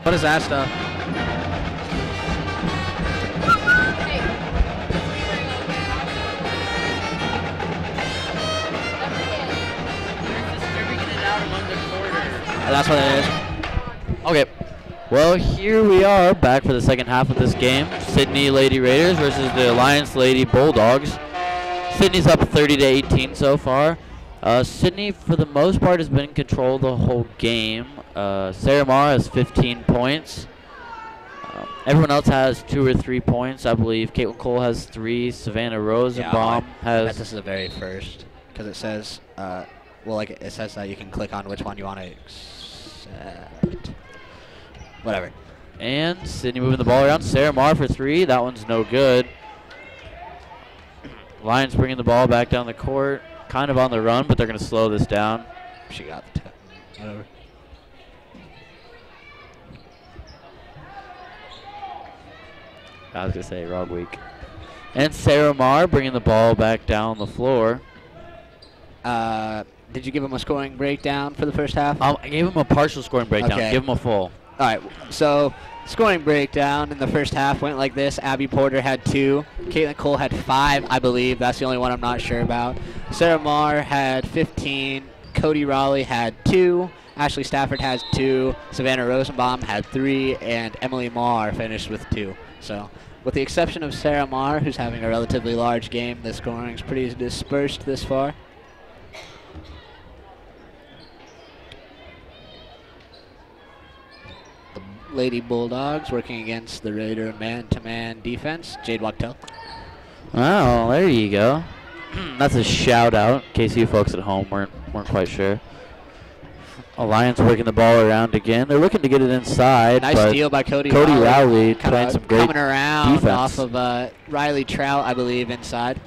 What is that stuff? That's what it is. Okay. Well, here we are back for the second half of this game. Sydney Lady Raiders versus the Alliance Lady Bulldogs. Sydney's up 30-18 so far. Sydney, for the most part, has been in control the whole game. Sarah Marr has 15 points. Everyone else has 2 or 3 points, I believe. Caitlin Cole has 3. Savannah Rosenbaum has... I bet this is the very first, because it says, it says that you can click on which one you want to accept. Whatever. And Sydney moving the ball around. Sarah Marr for 3. That one's no good. Lions bringing the ball back down the court. Kind of on the run, but they're going to slow this down. She got the tip. Whatever. I was going to say, wrong week. And Sarah Marr bringing the ball back down the floor. Did you give him a scoring breakdown for the first half? I gave him a partial scoring breakdown. Okay. Give him a full. All right, so scoring breakdown in the first half went like this. Abby Porter had 2. Caitlin Cole had 5, I believe. That's the only one I'm not sure about. Sarah Marr had 15. Cody Raleigh had 2. Ashley Stafford has 2. Savannah Rosenbaum had 3. And Emily Marr finished with 2. So with the exception of Sarah Marr, who's having a relatively large game, the scoring is pretty dispersed this far. Lady Bulldogs working against the Raider man-to-man defense. Jade Wachtel. Oh, there you go. That's a shout out in case you folks at home weren't quite sure. Alliance working the ball around again. They're looking to get it inside. Nice steal by Cody Rowley playing some great coming around defense. Off of Riley Trout, I believe, inside.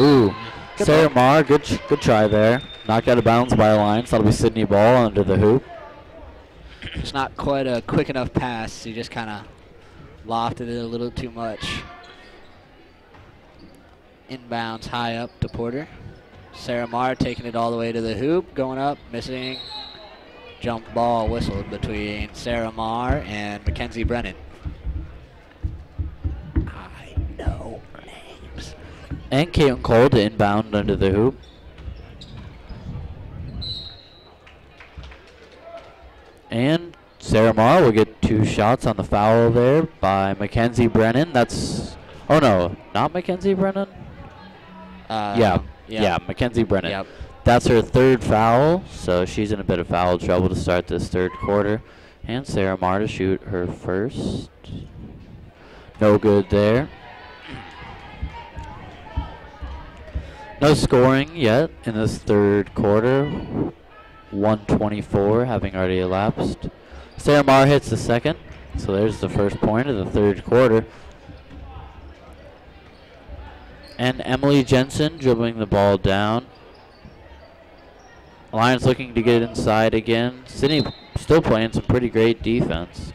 Ooh, Sarah Marr, good try there. Knocked out of bounds by Alliance. That'll be Sydney ball under the hoop. It's not quite a quick enough pass. He just kind of lofted it a little too much. Inbounds high up to Porter. Sarah Marr taking it all the way to the hoop, going up, missing. Jump ball whistled between Sarah Marr and Mackenzie Brennan. I know names. And Caitlin Cole to inbound under the hoop. And Sarah Marr will get 2 shots on the foul there by Mackenzie Brennan. That's, oh no, not Mackenzie Brennan? Yeah, Mackenzie Brennan. Yep. That's her 3rd foul, so she's in a bit of foul trouble to start this 3rd quarter. And Sarah Marr to shoot her first. No good there. No scoring yet in this 3rd quarter. 1:24 having already elapsed. Sarah Marr hits the 2nd, so there's the first point of the 3rd quarter. And Emily Jensen dribbling the ball down. Alliance looking to get it inside again. Sydney still playing some pretty great defense.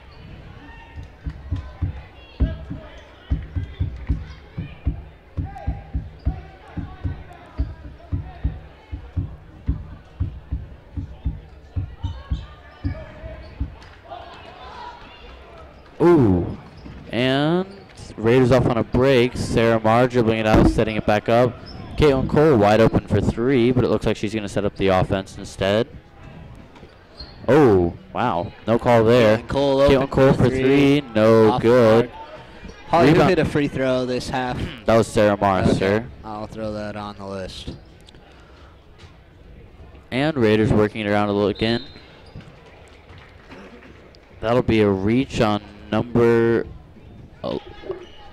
Ooh. And Raiders off on a break. Sarah Marr dribbling it out, setting it back up. Caitlin Cole wide open for 3, but it looks like she's going to set up the offense instead. Oh, wow. No call there. Caitlin Cole for 3. No good. Holly, who hit a free throw this half? That was Sarah Marr, sir. I'll throw that on the list. And Raiders working it around a little again. That'll be a reach on number...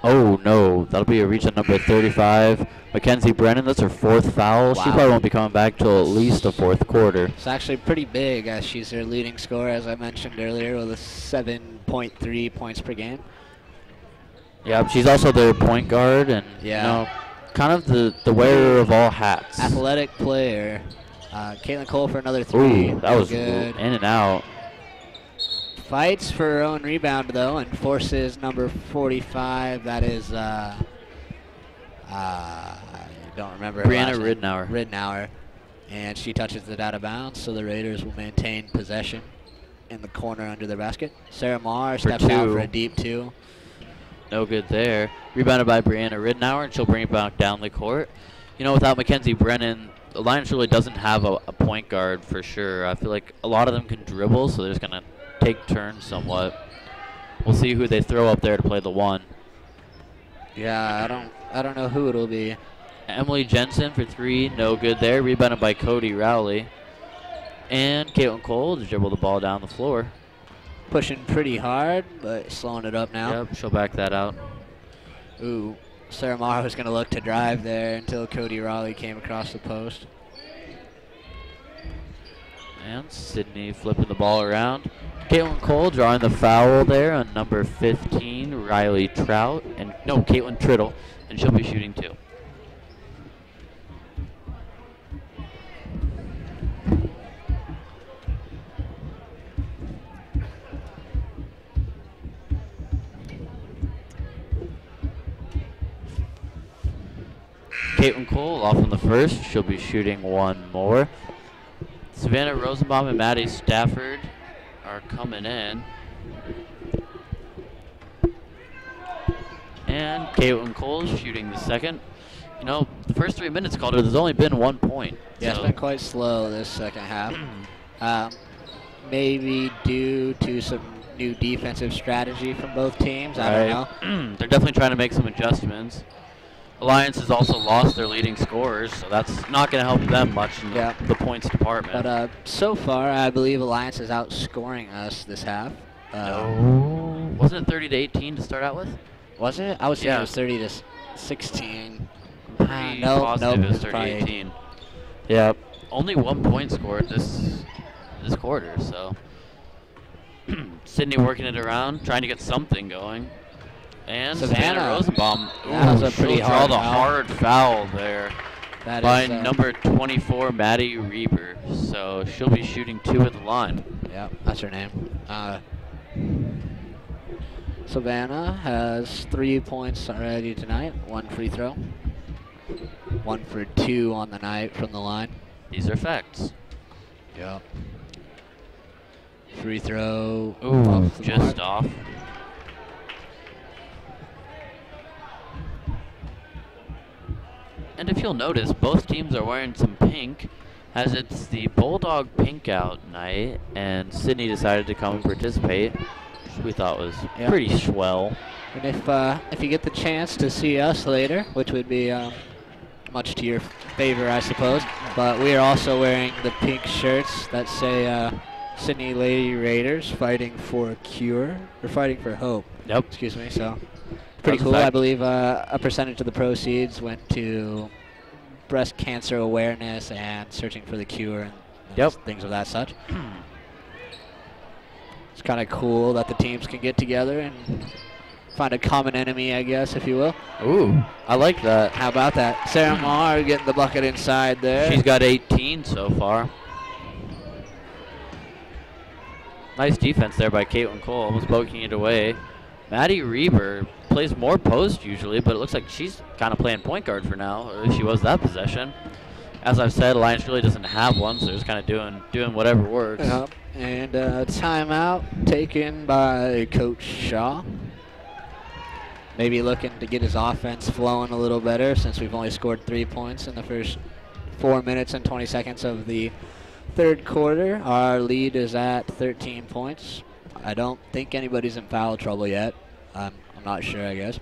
Oh, no. That'll be a reach on number 35. Mackenzie Brennan, that's her 4th foul. Wow. She probably won't be coming back till at least the 4th quarter. It's actually pretty big, as she's their leading scorer, as I mentioned earlier, with a 7.3 points per game. Yeah, she's also their point guard, and you know, kind of the wearer of all hats. Athletic player. Caitlin Cole for another 3. Ooh, that was good. In and out. Fights for her own rebound, though, and forces number 45. That is, I don't remember. Brianna Ridnour. Ridnour. And she touches it out of bounds, so the Raiders will maintain possession in the corner under their basket. Sarah Marr steps out for a deep 2. No good there. Rebounded by Brianna Ridnour, and she'll bring it back down the court. You know, without Mackenzie Brennan, the Lions really doesn't have a point guard for sure. I feel like a lot of them can dribble, so they're just going to take turns somewhat. We'll see who they throw up there to play the 1. Yeah, I don't know who it'll be. Emily Jensen for 3, no good there. Rebounded by Cody Rowley. And Caitlin Cole to dribble the ball down the floor. Pushing pretty hard, but slowing it up now. Yep, she'll back that out. Ooh, Sarah Marr was going to look to drive there until Cody Rowley came across the post. And Sydney flipping the ball around. Caitlin Cole drawing the foul there on number 15, Riley Trout. And no, Caitlin Triddle, and she'll be shooting 2. Caitlin Cole off on the first. She'll be shooting 1 more. Savannah Rosenbaum and Maddie Stafford are coming in. And Caitlin Cole is shooting the second. You know, the first 3 minutes, Calder, there's only been 1 point. Yeah, it's been quite slow this second half. Maybe due to some new defensive strategy from both teams. I don't know. They're definitely trying to make some adjustments. Alliance has also lost their leading scorers, so that's not going to help them much in the points department. But so far, I believe Alliance is outscoring us this half. No. Wasn't it 30-18 to start out with? Was it? I was thinking it was 30-16. No, it was 30-18. Yeah, only 1 point scored this quarter, so. Sydney working it around, trying to get something going. And Savannah Rosenbaum. That was a pretty hard foul there by number 24, Maddie Reber. So she'll be shooting 2 at the line. Yeah, that's her name. Savannah has 3 points already tonight. 1 free throw. 1 for 2 on the night from the line. These are facts. Yep. Free throw. Ooh, just off. And if you'll notice, both teams are wearing some pink, as it's the Bulldog Pink Out night, and Sydney decided to come and participate, which we thought was pretty swell. And if you get the chance to see us later, which would be much to your favor, I suppose, but we are also wearing the pink shirts that say Sydney Lady Raiders fighting for a cure, or fighting for hope. Yep. Excuse me, so. Pretty cool. I believe a percentage of the proceeds went to breast cancer awareness and searching for the cure and things of that such. It's kind of cool that the teams can get together and find a common enemy, I guess, if you will. Ooh, I like that. How about that? Sarah Marr getting the bucket inside there. She's got 18 so far. Nice defense there by Caitlin Cole, almost poking it away. Maddie Reber plays more post usually, but it looks like she's kind of playing point guard for now, or at least she was that possession. As I've said, Alliance really doesn't have one, so they're just kind of doing whatever works. And timeout taken by Coach Shaw. Maybe looking to get his offense flowing a little better since we've only scored 3 points in the first 4 minutes and 20 seconds of the third quarter. Our lead is at 13 points. I don't think anybody's in foul trouble yet. I'm not sure, I guess.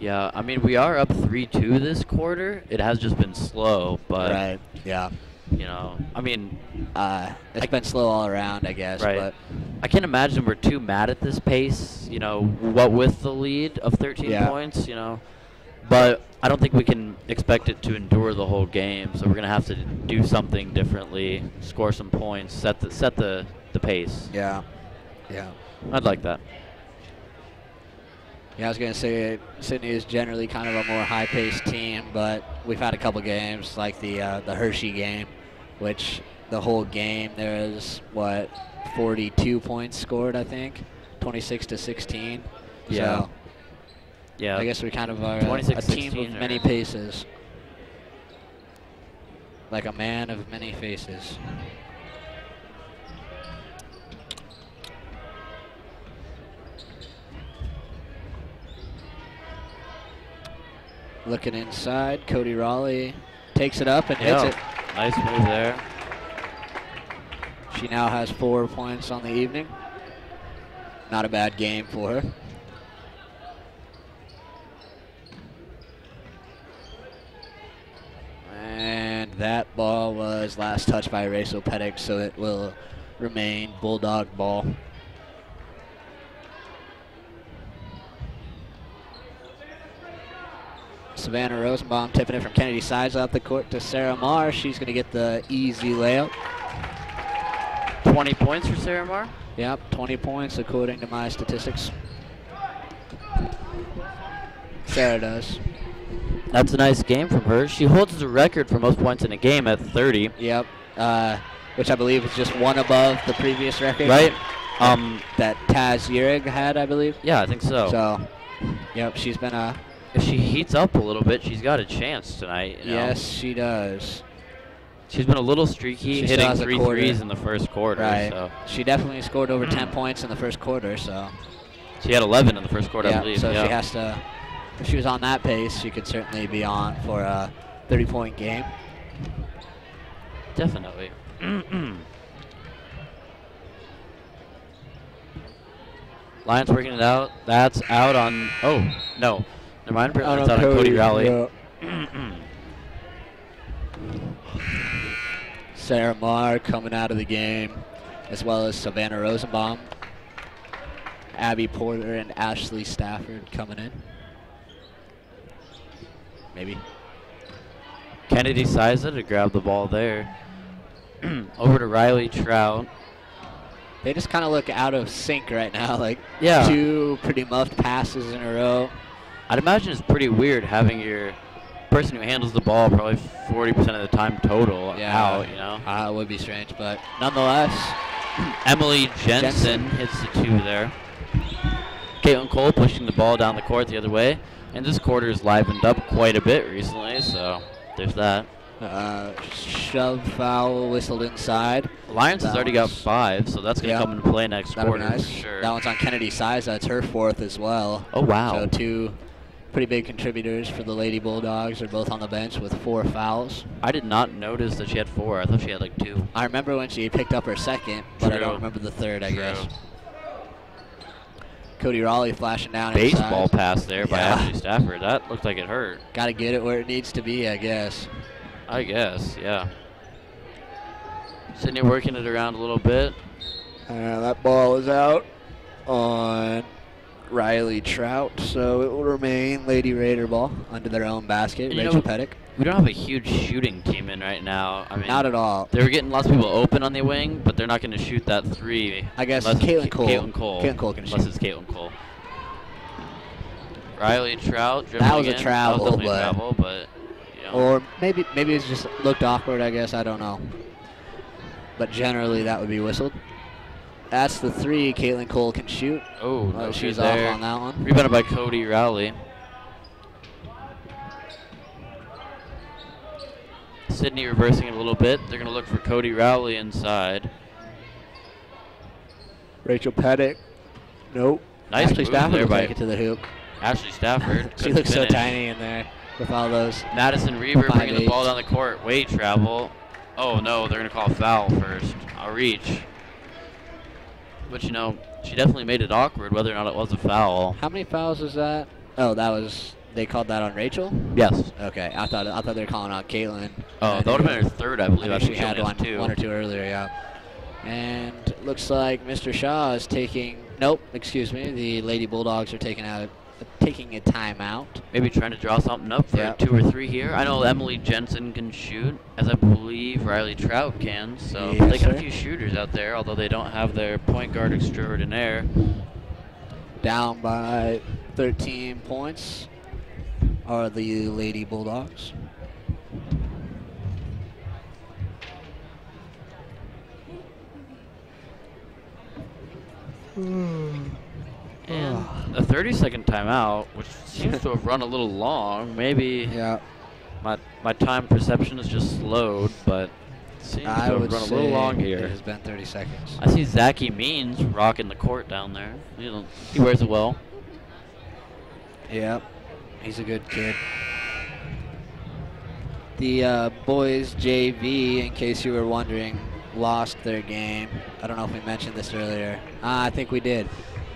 Yeah, I mean, we are up 3-2 this quarter. It has just been slow, but... Right, yeah. You know, I mean... it's been slow all around, I guess. Right. But I can't imagine we're too mad at this pace, you know, what with the lead of 13 points, you know. But I don't think we can expect it to endure the whole game, so we're going to have to do something differently, score some points, set the pace. Yeah, yeah. I'd like that. Yeah, I was going to say Sydney is generally kind of a more high-paced team, but we've had a couple games like the Hershey game, which the whole game there is, 42 points scored, I think, 26-16. Yeah. So yeah. I guess we kind of are a team of many paces. Like a man of many faces. Looking inside, Cody Raleigh takes it up and hits it. Nice move there. She now has 4 points on the evening. Not a bad game for her. And that ball was last touched by Rachel Pettick, so it will remain Bulldog ball. Savannah Rosenbaum tipping it from Kennedy sides up the court to Sarah Marr. She's going to get the easy layup. 20 points for Sarah Marr? Yep, 20 points according to my statistics. Sarah does. That's a nice game from her. She holds the record for most points in a game at 30. Yep, which I believe is just one above the previous record. Right. That Taz Urig had, I believe. Yeah, I think so. So, yep, she's been a... If she heats up a little bit, she's got a chance tonight. You know? Yes, she does. She's been a little streaky, hitting 3 threes in the first quarter. Right. So. She definitely scored over 10 points in the first quarter, so... She had 11 in the first quarter, I believe. So she has to... If she was on that pace, she could certainly be on for a 30-point game. Definitely. Lions working it out. That's out on... Oh, no. Never mind. It's out on Cody Raleigh. Yeah. Sarah Marr coming out of the game, as well as Savannah Rosenbaum. Abby Porter and Ashley Stafford coming in. Maybe. Kennedy Siza to grab the ball there. Over to Riley Trout. They just kind of look out of sync right now. Like 2 pretty muffed passes in a row. I'd imagine it's pretty weird having your person who handles the ball probably 40% of the time total out, you know? It would be strange, but nonetheless. Emily Jensen hits the 2 there. Caitlin Cole pushing the ball down the court the other way. And this quarter has livened up quite a bit recently, so there's that. Shove foul whistled inside. Lions has already got 5, so that's going to come into play next quarter nice. for sure. That one's on Kennedy Siza. That's her 4th as well. Oh, wow. So 2 pretty big contributors for the Lady Bulldogs. They're both on the bench with 4 fouls. I did not notice that she had 4. I thought she had like 2. I remember when she picked up her 2nd, but I don't remember the 3rd, I guess. Cody Raleigh flashing down Baseball inside. Pass there by Ashley Stafford. That looked like it hurt. Got to get it where it needs to be, I guess. I guess, yeah. Sydney working it around a little bit. That ball is out on Riley Trout, so it will remain Lady Raider ball under their own basket. Rachel Pettick. We don't have a huge shooting team in right now. I mean, not at all. They were getting lots of people open on the wing, but they're not going to shoot that 3. I guess Caitlin Cole. Caitlin Cole. Caitlin Cole can unless shoot. It's Caitlin Cole. Riley Trout dribbling. That was a travel, that was definitely a travel, but you know. Or maybe it just looked awkward. I guess I don't know. But generally, that would be whistled. That's the 3 Caitlin Cole can shoot. Oh, she's off on that one. Rebounded by Cody Raleigh. Sydney reversing it a little bit. They're going to look for Cody Rowley inside. Rachel Pettit. Nope. Nice Ashley move Stafford there will by take it to the hoop. Ashley Stafford. She couldn't looks so finish. tiny in there with all those. Madison Reber bringing the 5'8". ball down the court. Way travel. Oh, no, they're going to call a foul first. A reach. But, you know, she definitely made it awkward whether or not it was a foul. How many fouls was that? Oh, that was, they called that on Rachel? Yes. Okay, I thought they were calling on Caitlin. Oh, that would have been her third, I believe. I I think think she had only has one or two earlier, yeah. And looks like Mr. Shaw is taking, nope, excuse me, the Lady Bulldogs are taking a timeout. Maybe trying to draw something up for 2 or 3 here. I know Emily Jensen can shoot, as I believe Riley Trout can. So Yes, they got sir. a few shooters out there, although they don't have their point guard extraordinaire. Down by 13 points are the Lady Bulldogs. And a 30-second timeout, which seems to have run a little long. Maybe my time perception is just slowed, but it seems to I have would run a say little long here. it has been 30 seconds. I see Zachy Means rocking the court down there. He wears it well. Yep, he's a good kid. The boys JV, in case you were wondering, lost their game. I don't know if we mentioned this earlier. I think we did.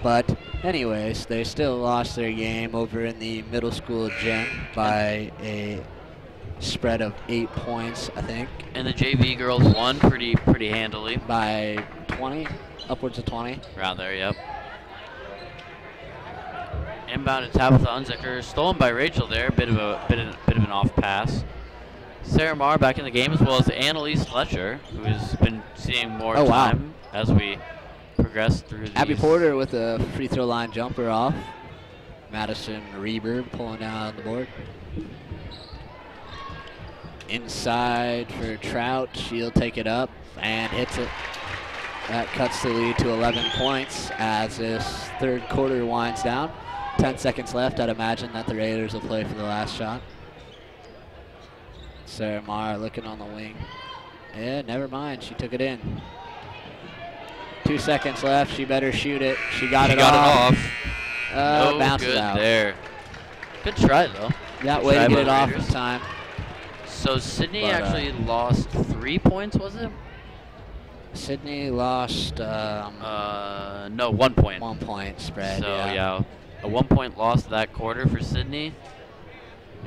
But anyways, they still lost their game over in the middle school gym by a spread of 8 points, I think. And the JV girls won pretty handily. By 20, upwards of 20. Around there, yep. Inbound to Tabitha Unzicker, stolen by Rachel there. Bit of an off pass. Sarah Marr back in the game, as well as Annalise Fletcher, who has been seeing more time as we progress through these. Abby Porter with a free throw line jumper off. Madison Reber pulling down the board. Inside for Trout. She'll take it up and hits it. That cuts the lead to 11 points as this third quarter winds down. 10 seconds left. I'd imagine that the Raiders will play for the last shot. Sarah Marr looking on the wing. Yeah, never mind. She took it in. 2 seconds left. She better shoot it. She got it off. No bounces good out. there. Good try, though. That Good way try to get by it the off in Raiders. time. So Sydney But, actually lost 3 points, was it? Sydney lost. No, 1 point. 1 point spread. So yeah, a 1 point loss that quarter for Sydney.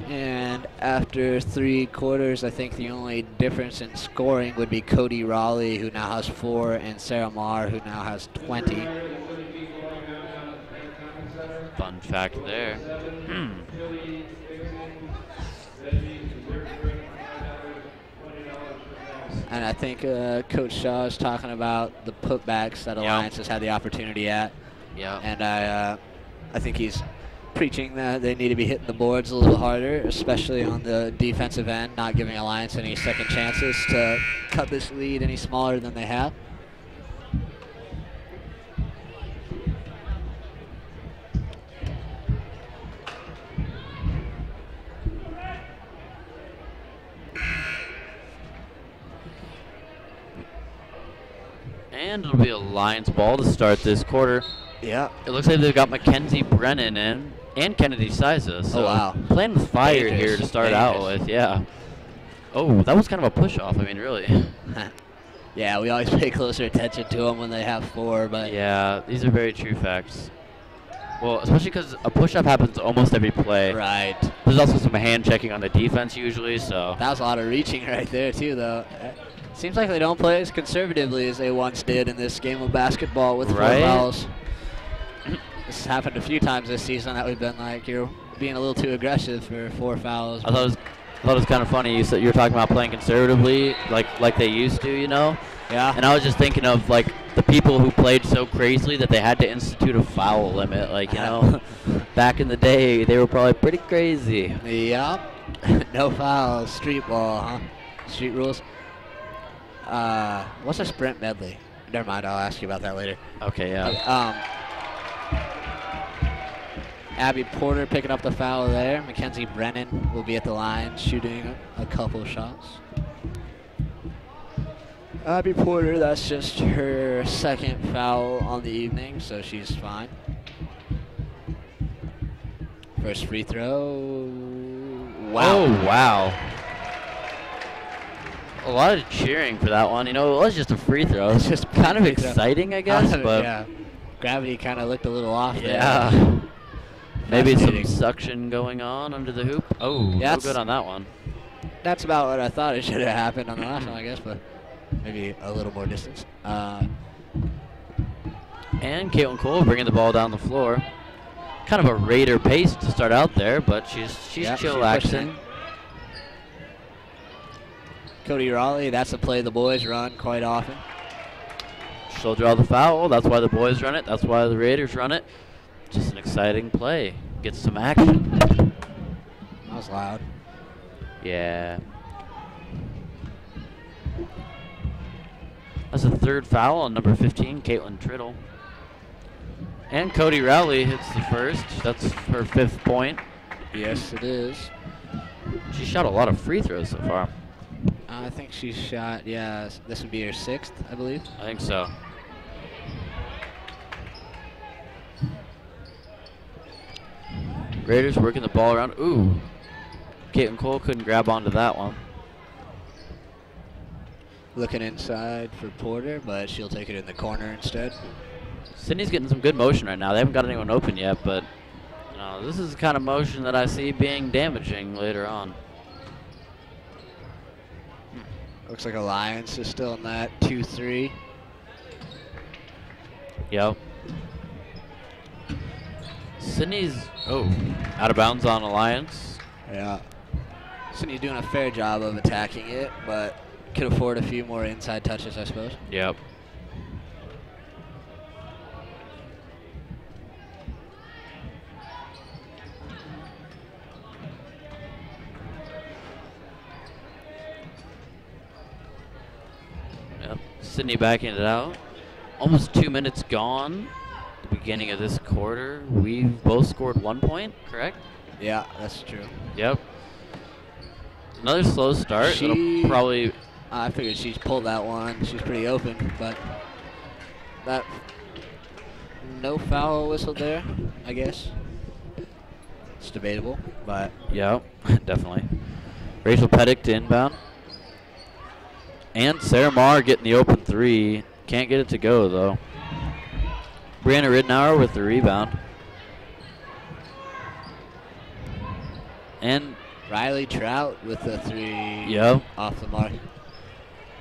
And after 3 quarters, I think the only difference in scoring would be Cody Raleigh, who now has 4, and Sarah Marr, who now has 20. Fun fact there. And I think Coach Shaw is talking about the putbacks that Alliance has had the opportunity at. Yeah. And I think he's preaching that they need to be hitting the boards a little harder, especially on the defensive end, not giving Alliance any second chances to cut this lead any smaller than they have. And it'll be a Lions ball to start this quarter. Yeah. It looks like they've got Mackenzie Brennan in and Kennedy Siza. So wow. Playing with fire Dangerous. here to start out with, yeah. Oh, that was kind of a push off. I mean, really. Yeah, we always pay closer attention to them when they have 4, but Yeah, these are very true facts. Well, especially because a push-up happens almost every play. Right. There's also some hand checking on the defense usually, so. that was a lot of reaching right there too, though. Seems like they don't play as conservatively as they once did in this game of basketball with 4 fouls. This has happened a few times this season that we've been like, you're being a little too aggressive for 4 fouls. I thought it was kind of funny. You were talking about playing conservatively, like they used to, you know. Yeah. And I was just thinking of like the people who played so crazily that they had to institute a foul limit. Like, you know, back in the day, they were probably pretty crazy. Yep. No fouls. Street ball, huh? Street rules. What's a sprint medley? Never mind. I'll ask you about that later. Okay. Yeah. Abby Porter picking up the foul there. Mackenzie Brennan will be at the line shooting a couple shots. Abby Porter, that's just her second foul on the evening, so she's fine. First free throw. Wow. Oh, wow. A lot of cheering for that one. You know, it was just a free throw. It's just kind of exciting, I guess. But yeah. Gravity kind of looked a little off there. Yeah. Maybe some suction going on under the hoop. Oh, yeah, no good on that one. That's about what I thought it should have happened on the last one, I guess, but maybe a little more distance. And Caitlin Cole bringing the ball down the floor. Kind of a Raider pace to start out there, but she's chillaxing. Cody Raleigh, that's a play the boys run quite often. She'll draw the foul. That's why the boys run it. That's why the Raiders run it. Just an exciting play. Gets some action. That was loud. Yeah. That's a third foul on number 15, Caitlin Triddle. And Cody Rowley hits the first. That's her 5th point. Yes, it is. She shot a lot of free throws so far. I think she shot, yeah, this would be her 6th, I believe. I think so. Raiders working the ball around. Ooh. Caitlin Cole couldn't grab onto that one. Looking inside for Porter, but she'll take it in the corner instead. Sydney's getting some good motion right now. They haven't got anyone open yet, but this is the kind of motion that I see being damaging later on. Looks like Alliance is still in that 2-3. Yep. Sydney's, out of bounds on Alliance. Yeah. Sydney's doing a fair job of attacking it, but could afford a few more inside touches, I suppose. Yep. Sydney backing it out. Almost 2 minutes gone. The beginning of this quarter. We've both scored 1 point, correct? Yeah, that's true. Yep. Another slow start. It'll probably. I figured she's pulled that one. She's pretty open, but that no foul whistle there, I guess. It's debatable, but yeah, definitely. Rachel Pettick to inbound. And Sarah Marr getting the open 3. Can't get it to go, though. Brianna Ridnour with the rebound. And Riley Trout with the 3 yep. Off the mark.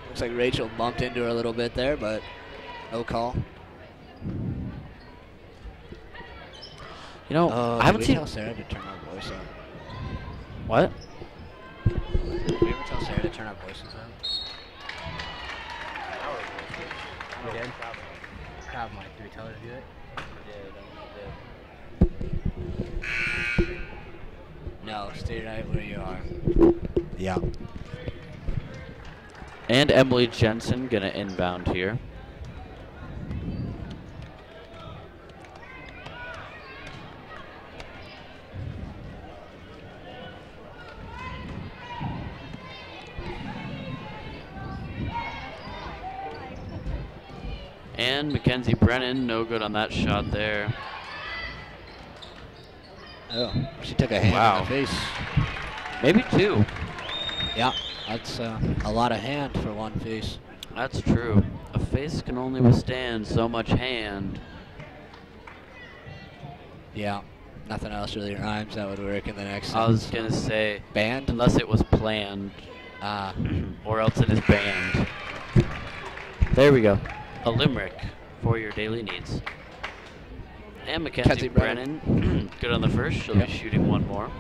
Looks like Rachel bumped into her a little bit there, but no call. You know, I haven't seen. Tell Sarah to turn our voice up. What? Did we ever tell Sarah to turn our voices up? We did. Crowd mic. Do we tell her to do it? No, stay right where you are. Yeah. And Emily Jensen gonna inbound here. And Mackenzie Brennan, no good on that shot there. Oh, she took a hand in the face. Maybe 2. Yeah, that's a lot of hand for one face. That's true. A face can only withstand so much hand. Yeah, nothing else really rhymes that would work in the next sentence. I was going to say, banned? Unless it was planned. Or else it is banned. There we go. A limerick for your daily needs. And Mackenzie Brennan, good on the first. She'll be shooting 1 more.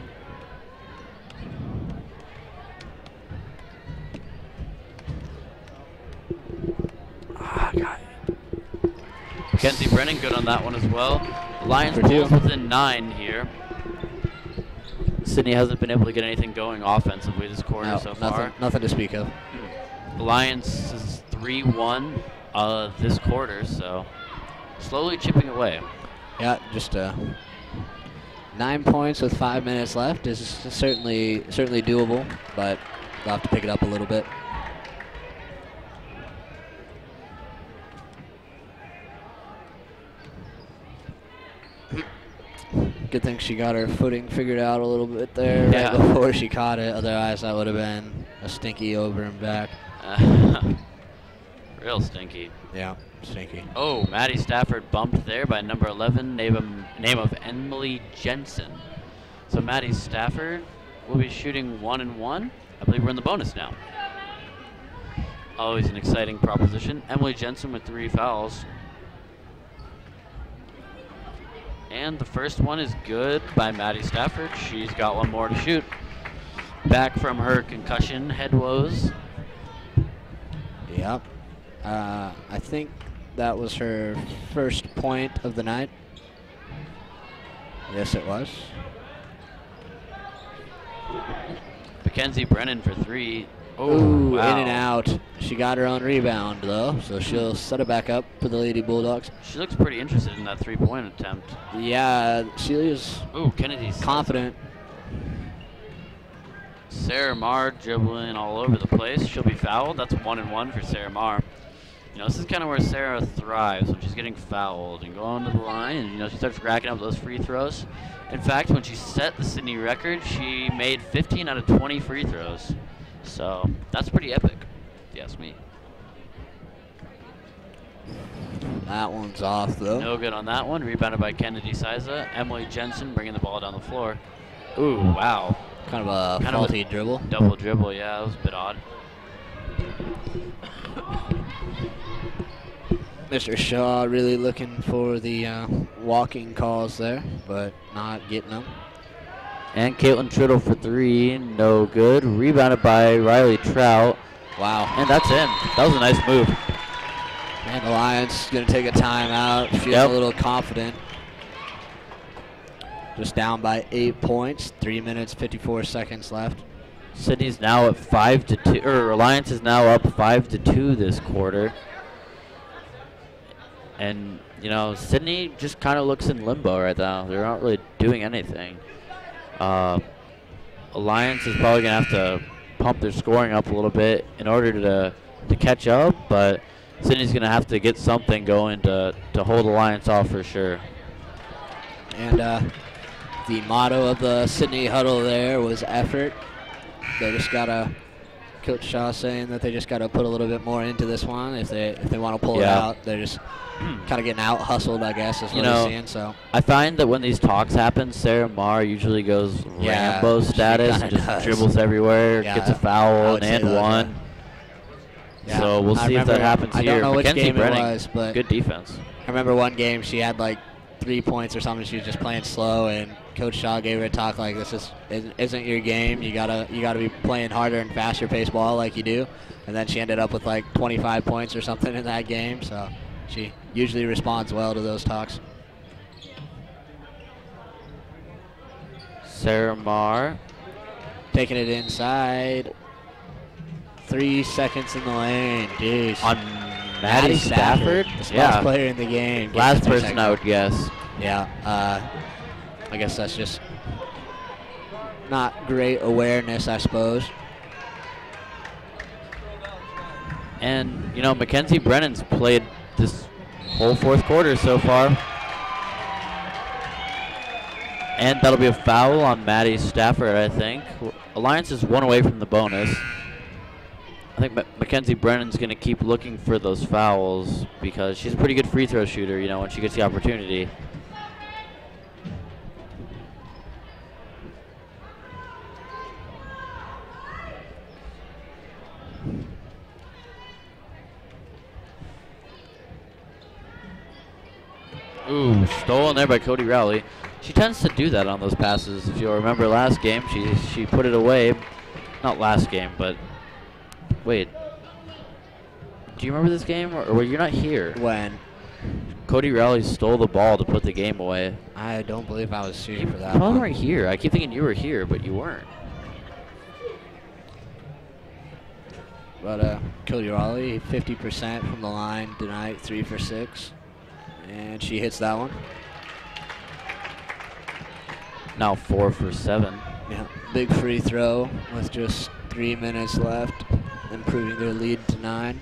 Mackenzie Brennan, good on that one as well. Lions Bulls within 9 here. Sydney hasn't been able to get anything going offensively this quarter so far. Nothing to speak of. Alliance is 3-1 this quarter, so slowly chipping away. Yeah, just 9 points with 5 minutes left is certainly doable, but they'll have to pick it up a little bit. Good thing she got her footing figured out a little bit there right before she caught it. Otherwise, that would have been a stinky over and back. Real stinky. Yeah, stinky. Oh, Maddie Stafford bumped there by number 11, name of Emily Jensen. So Maddie Stafford will be shooting 1-1. I believe we're in the bonus now. Always an exciting proposition. Emily Jensen with 3 fouls. And the first one is good by Maddie Stafford. She's got 1 more to shoot. Back from her concussion head woes. Yep. I think that was her first point of the night. Yes, it was. Mackenzie Brennan for 3. Oh, wow. In and out. She got her own rebound, though, so she'll set it back up for the Lady Bulldogs. She looks pretty interested in that 3-point attempt. Yeah, she is Kennedy's confident. Sarah Marr dribbling all over the place. She'll be fouled. That's 1-1 for Sarah Marr. You know, this is kind of where Sarah thrives, when she's getting fouled and going to the line, and, you know, she starts racking up those free throws. In fact, when she set the Sydney record, she made 15 out of 20 free throws. So that's pretty epic, if you ask me. That one's off, though. No good on that one. Rebounded by Kennedy Siza. Emily Jensen bringing the ball down the floor. Ooh, wow. Kind of a faulty dribble. Double dribble, yeah, that was a bit odd. Mr. Shaw really looking for the walking calls there, but not getting them. And Caitlin Triddle for 3, no good. Rebounded by Riley Trout. Wow. And that's in. That was a nice move. And the Lions going to take a timeout, feeling a little confident. Just down by 8 points, 3 minutes, 54 seconds left. Sydney's now at 5-2, or Alliance is now up 5-2 this quarter. And, you know, Sydney just kind of looks in limbo right now. They're not really doing anything. Alliance is probably going to have to pump their scoring up a little bit in order to catch up, but Sydney's going to have to get something going to hold Alliance off for sure. And the motto of the Sydney huddle there was effort. They just got to, Coach Shaw saying that they just got to put a little bit more into this one. If they want to pull it out, they're just kind of getting out hustled, I guess, is what I'm seeing. So I find that when these talks happen, Sarah Marr usually goes Rambo status and just dribbles everywhere, gets a foul, and one. Yeah. So we'll see if that happens here. I don't know which game Brennan, it was, but good defense. I remember one game she had like 3 points or something. She was just playing slow, and Coach Shaw gave her a talk like, "This isn't your game. You gotta be playing harder and faster paced ball like you do." And then she ended up with like 25 points or something in that game. So she usually responds well to those talks. Sarah Marr taking it inside. 3 seconds in the lane. Jeez. On Maddie Stafford? The smallest player in the game. Last person I would guess. Yeah. I guess that's just not great awareness, I suppose. And, you know, Mackenzie Brennan's played this whole fourth quarter so far. And that'll be a foul on Maddie Stafford, I think. Alliance is 1 away from the bonus. I think Mackenzie Brennan's going to keep looking for those fouls because she's a pretty good free throw shooter, you know, when she gets the opportunity. Ooh, stolen there by Cody Rowley. She tends to do that on those passes. If you'll remember last game, she put it away. Not last game, but wait. Do you remember this game, or were you not here? When? Cody Rowley stole the ball to put the game away. I don't believe I was shooting for that. You probably weren't here. I keep thinking you were here, but you weren't. But Cody Rowley, 50% from the line tonight, 3 for 6. And she hits that one. Now 4 for 7. Yeah, big free throw with just 3 minutes left, improving their lead to 9.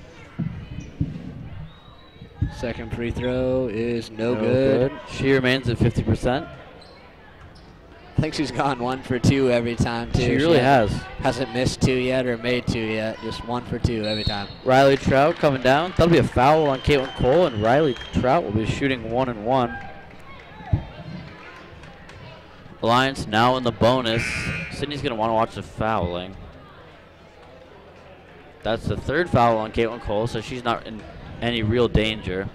Second free throw is no good. She remains at 50%. I think she's gone 1 for 2 every time, too. She really has. Hasn't missed 2 yet or made 2 yet. Just 1 for 2 every time. Riley Trout coming down. That'll be a foul on Caitlin Cole, and Riley Trout will be shooting 1-1. Alliance now in the bonus. Sydney's going to want to watch the fouling. That's the 3rd foul on Caitlin Cole, so she's not in any real danger.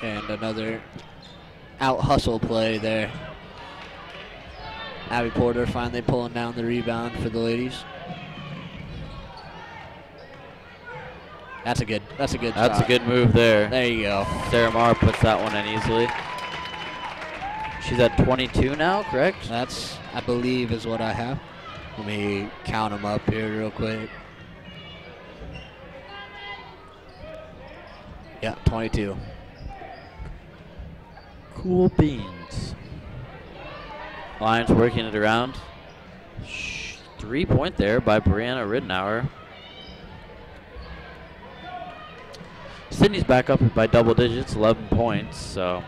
And another out-hustle play there. Abby Porter finally pulling down the rebound for the ladies. That's a good That's shot. a good move there. There you go. Sarah Marr puts that one in easily. She's at 22 now, correct? That's, I believe, is what I have. Let me count them up here real quick. Yeah, 22. Cool beans. Lions working it around. 3-point there by Brianna Ridenour. Sydney's back up by double digits, 11 points, so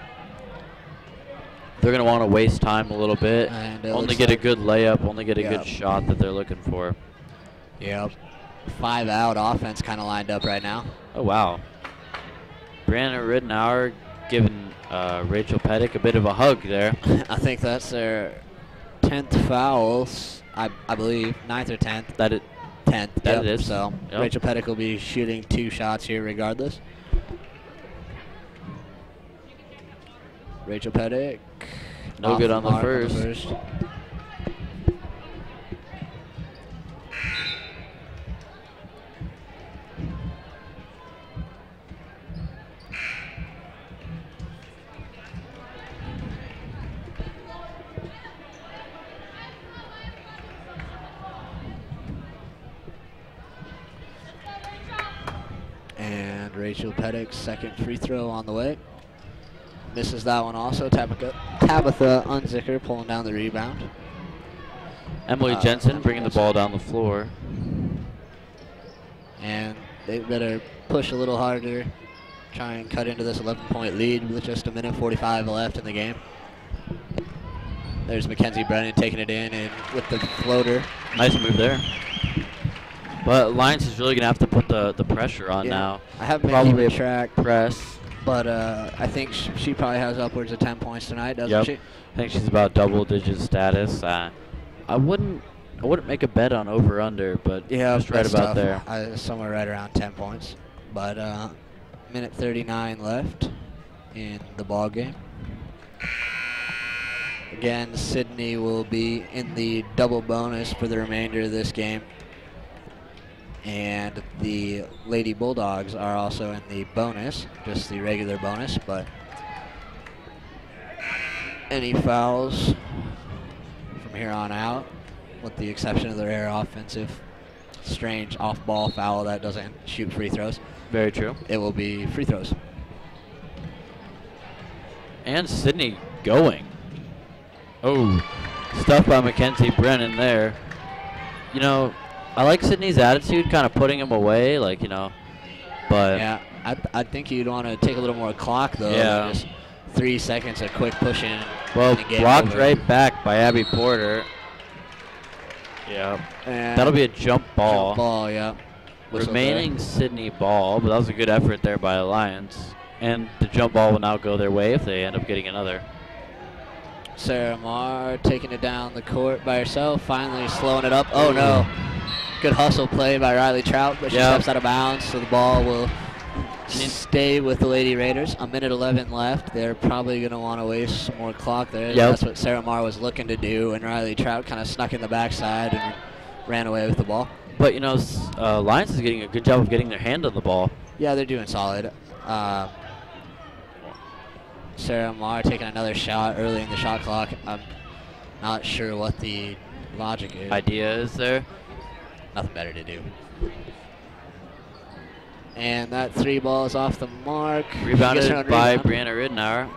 they're going to want to waste time a little bit. Only get a good layup, only get a good shot that they're looking for. Yep. 5 out offense kind of lined up right now. Oh, wow. Brianna Ridenour giving Rachel Pettick a bit of a hug there. I think that's their 10th fouls, I believe, 9th or 10th. 10th. That it is. So Rachel Pettick will be shooting 2 shots here regardless. Rachel Pettick. No good on the first. And Rachel Pettick's second free throw on the way. Misses that one also. Tabitha Unzicker pulling down the rebound. Emily Jensen bringing the ball down the floor. And they better push a little harder. Try and cut into this 11-point lead with just 1:45 left in the game. There's Mackenzie Brennan taking it in and with the floater. Nice move there. But Alliance is really going to have to put the pressure on now. I haven't been keeping track. Press. But I think she probably has upwards of 10 points tonight, doesn't she? I think she's about double-digit status. I wouldn't make a bet on over/under, but just right about tough. There. Somewhere right around 10 points. But minute 39 left in the ball game. Again, Sydney will be in the double bonus for the remainder of this game. And the Lady Bulldogs are also in the bonus, just the regular bonus, but any fouls from here on out, with the exception of the rare offensive, strange off-ball foul that doesn't shoot free throws. Very true. It will be free throws. And Sydney going. Oh, stuff by Mackenzie Brennan there. You know, I like Sydney's attitude, kind of putting him away, like, you know, but... Yeah, I think you'd want to take a little more clock, though. Yeah. Just 3 seconds of quick pushing. Well, blocked right back by Abby Porter. Yeah. And that'll be a jump ball. Jump ball, yeah. Remaining Sydney ball, but that was a good effort there by Alliance. And the jump ball will now go their way if they end up getting another. Sarah Marr taking it down the court by herself, finally slowing it up. Oh, no. Good hustle play by Riley Trout, but she steps out of bounds, so the ball will stay with the Lady Raiders. 1:11 left. They're probably going to want to waste some more clock there. That's what Sarah Marr was looking to do, and Riley Trout kind of snuck in the backside and ran away with the ball. But, you know, Alliance is getting a good job of getting their hand on the ball. Yeah, they're doing solid. Sarah Marr taking another shot early in the shot clock. I'm not sure what the logic is. Idea is there. Nothing better to do. And that 3 ball is off the mark. Rebounded by Brianna Ridenour.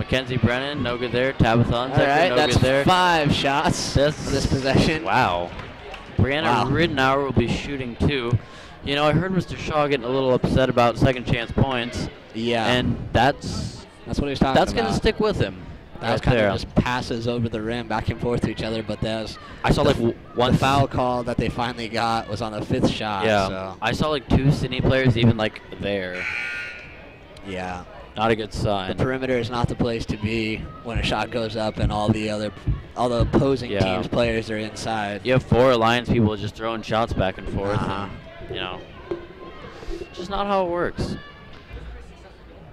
Mackenzie Brennan, no good there. Tabitha All right, no that's good there. 5 shots for this possession. Wow. Brianna Ridenour will be shooting 2. You know, I heard Mr. Shaw getting a little upset about second chance points. Yeah. And that's what he was talking about. That's going to stick with him. That was kind of just passes over the rim back and forth to each other, but that was I saw like one foul call that they finally got was on the 5th shot. Yeah. So. I saw like 2 Sydney players even like there. Yeah. Not a good sign. The perimeter is not the place to be when a shot goes up and all the opposing team's players are inside. You have 4 Alliance people just throwing shots back and forth. And, you know, it's just not how it works.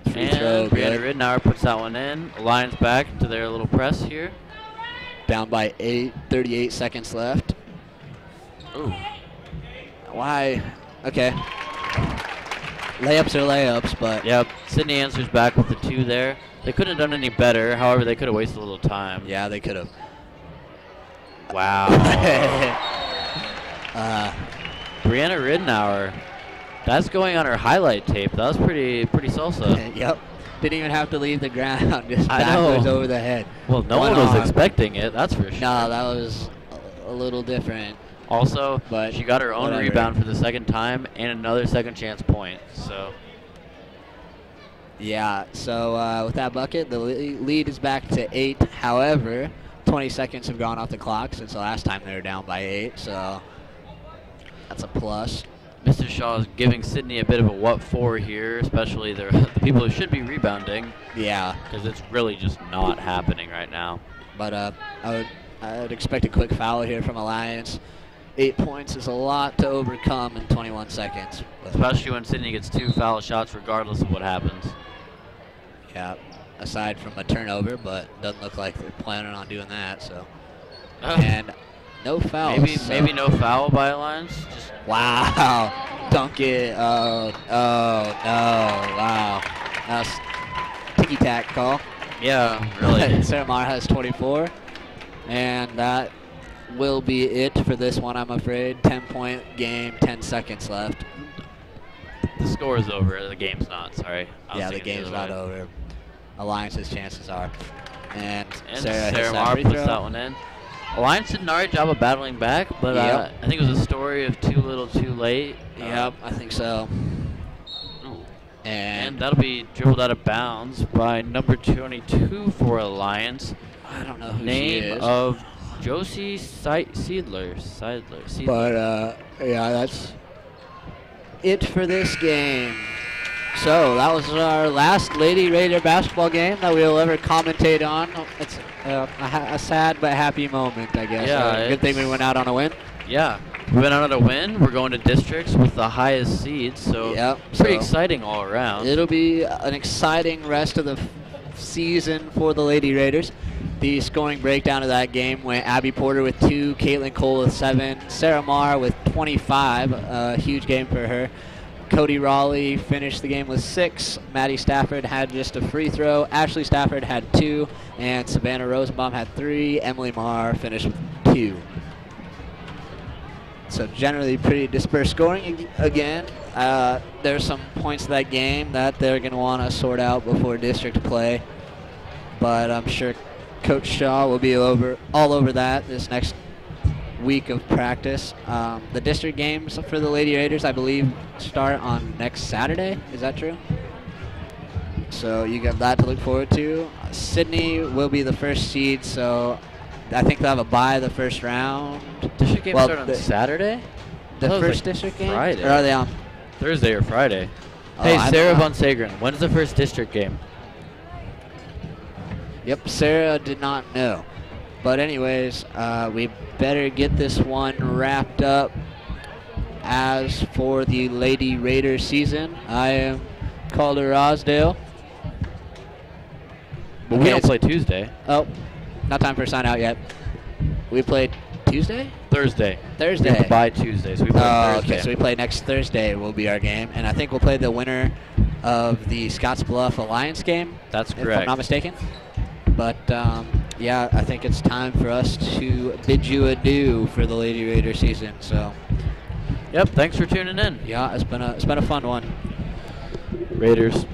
And Brianna Ridenour puts that one in. Alliance back to their little press here. Down by 8, 38 seconds left. Ooh. Why? Okay. Layups are layups, but... Yep, Sydney answers back with the 2 there. They couldn't have done any better. However, they could have wasted a little time. Yeah, they could have. Wow. Brianna Ridenour. That's going on her highlight tape. That was pretty salsa. Yep. Didn't even have to leave the ground. Just backwards over the head. Well, no one was expecting it. That's for sure. No, that was a little different. Also, but she got her own rebound for the second time and another second chance point. So. Yeah. So with that bucket, the lead is back to 8. However, 20 seconds have gone off the clock since the last time they were down by 8. So that's a plus. Mr. Shaw is giving Sydney a bit of a what for here, especially the people who should be rebounding. Yeah. Because it's really just not happening right now. But I would expect a quick foul here from Alliance. 8 points is a lot to overcome in 21 seconds. Especially when Sydney gets 2 foul shots regardless of what happens. Yeah, aside from a turnover, but doesn't look like they're planning on doing that. So, and no foul. Maybe no foul by Alliance. Just wow, dunk it. Oh no, wow. That's ticky-tack call. Yeah, really. Sarah Mar has 24, and that will be it for this one, I'm afraid. 10-point game, 10 seconds left. The score is over. The game's not. Sorry. Yeah, the game's not over. Alliance's chances are. And Sarah Mar puts that one in. Alliance did an alright job of battling back, but I think it was a story of too little, too late. Yep, I think so. And that'll be dribbled out of bounds by number 22 for Alliance. I don't know who Name she is. of Josie Seidler. But, yeah, that's it for this game. So that was our last Lady Raider basketball game that we'll ever commentate on. It's a sad but happy moment, I guess. Yeah, good thing we went out on a win. Yeah, we went out on a win. We're going to districts with the highest seeds, so pretty exciting all around. It'll be an exciting rest of the season for the Lady Raiders. The scoring breakdown of that game went Abby Porter with 2, Caitlin Cole with 7, Sarah Mar with 25, a huge game for her. Cody Raleigh finished the game with 6. Maddie Stafford had just a free throw. Ashley Stafford had 2. And Savannah Rosenbaum had 3. Emily Marr finished with 2. So generally pretty dispersed scoring again. There's some points of that game that they're going to want to sort out before district play. But I'm sure Coach Shaw will be all over that this next week of practice. The district games for the Lady Raiders, I believe, start on next Saturday. Is that true? So you got that to look forward to. Sydney will be the first seed, so I think they'll have a bye the first round. District games start on Saturday? The first district game? Friday. Or are they on Thursday or Friday? Hey, Sarah Von Sagren, when's the first district game? Yep, Sarah did not know. But anyways, we better get this one wrapped up. As for the Lady Raiders season, I am Calder Rosdale. But we don't play Tuesday. Oh, not time for a sign out yet. We played Tuesday? Thursday. Thursday. We have a bye Tuesday, so we play Thursday. Okay, so we play next Thursday will be our game. And I think we'll play the winner of the Scottsbluff Alliance game. That's correct. If I'm not mistaken. But, yeah, I think it's time for us to bid you adieu for the Lady Raider season. So, yep, thanks for tuning in. Yeah, it's been a fun one. Raiders.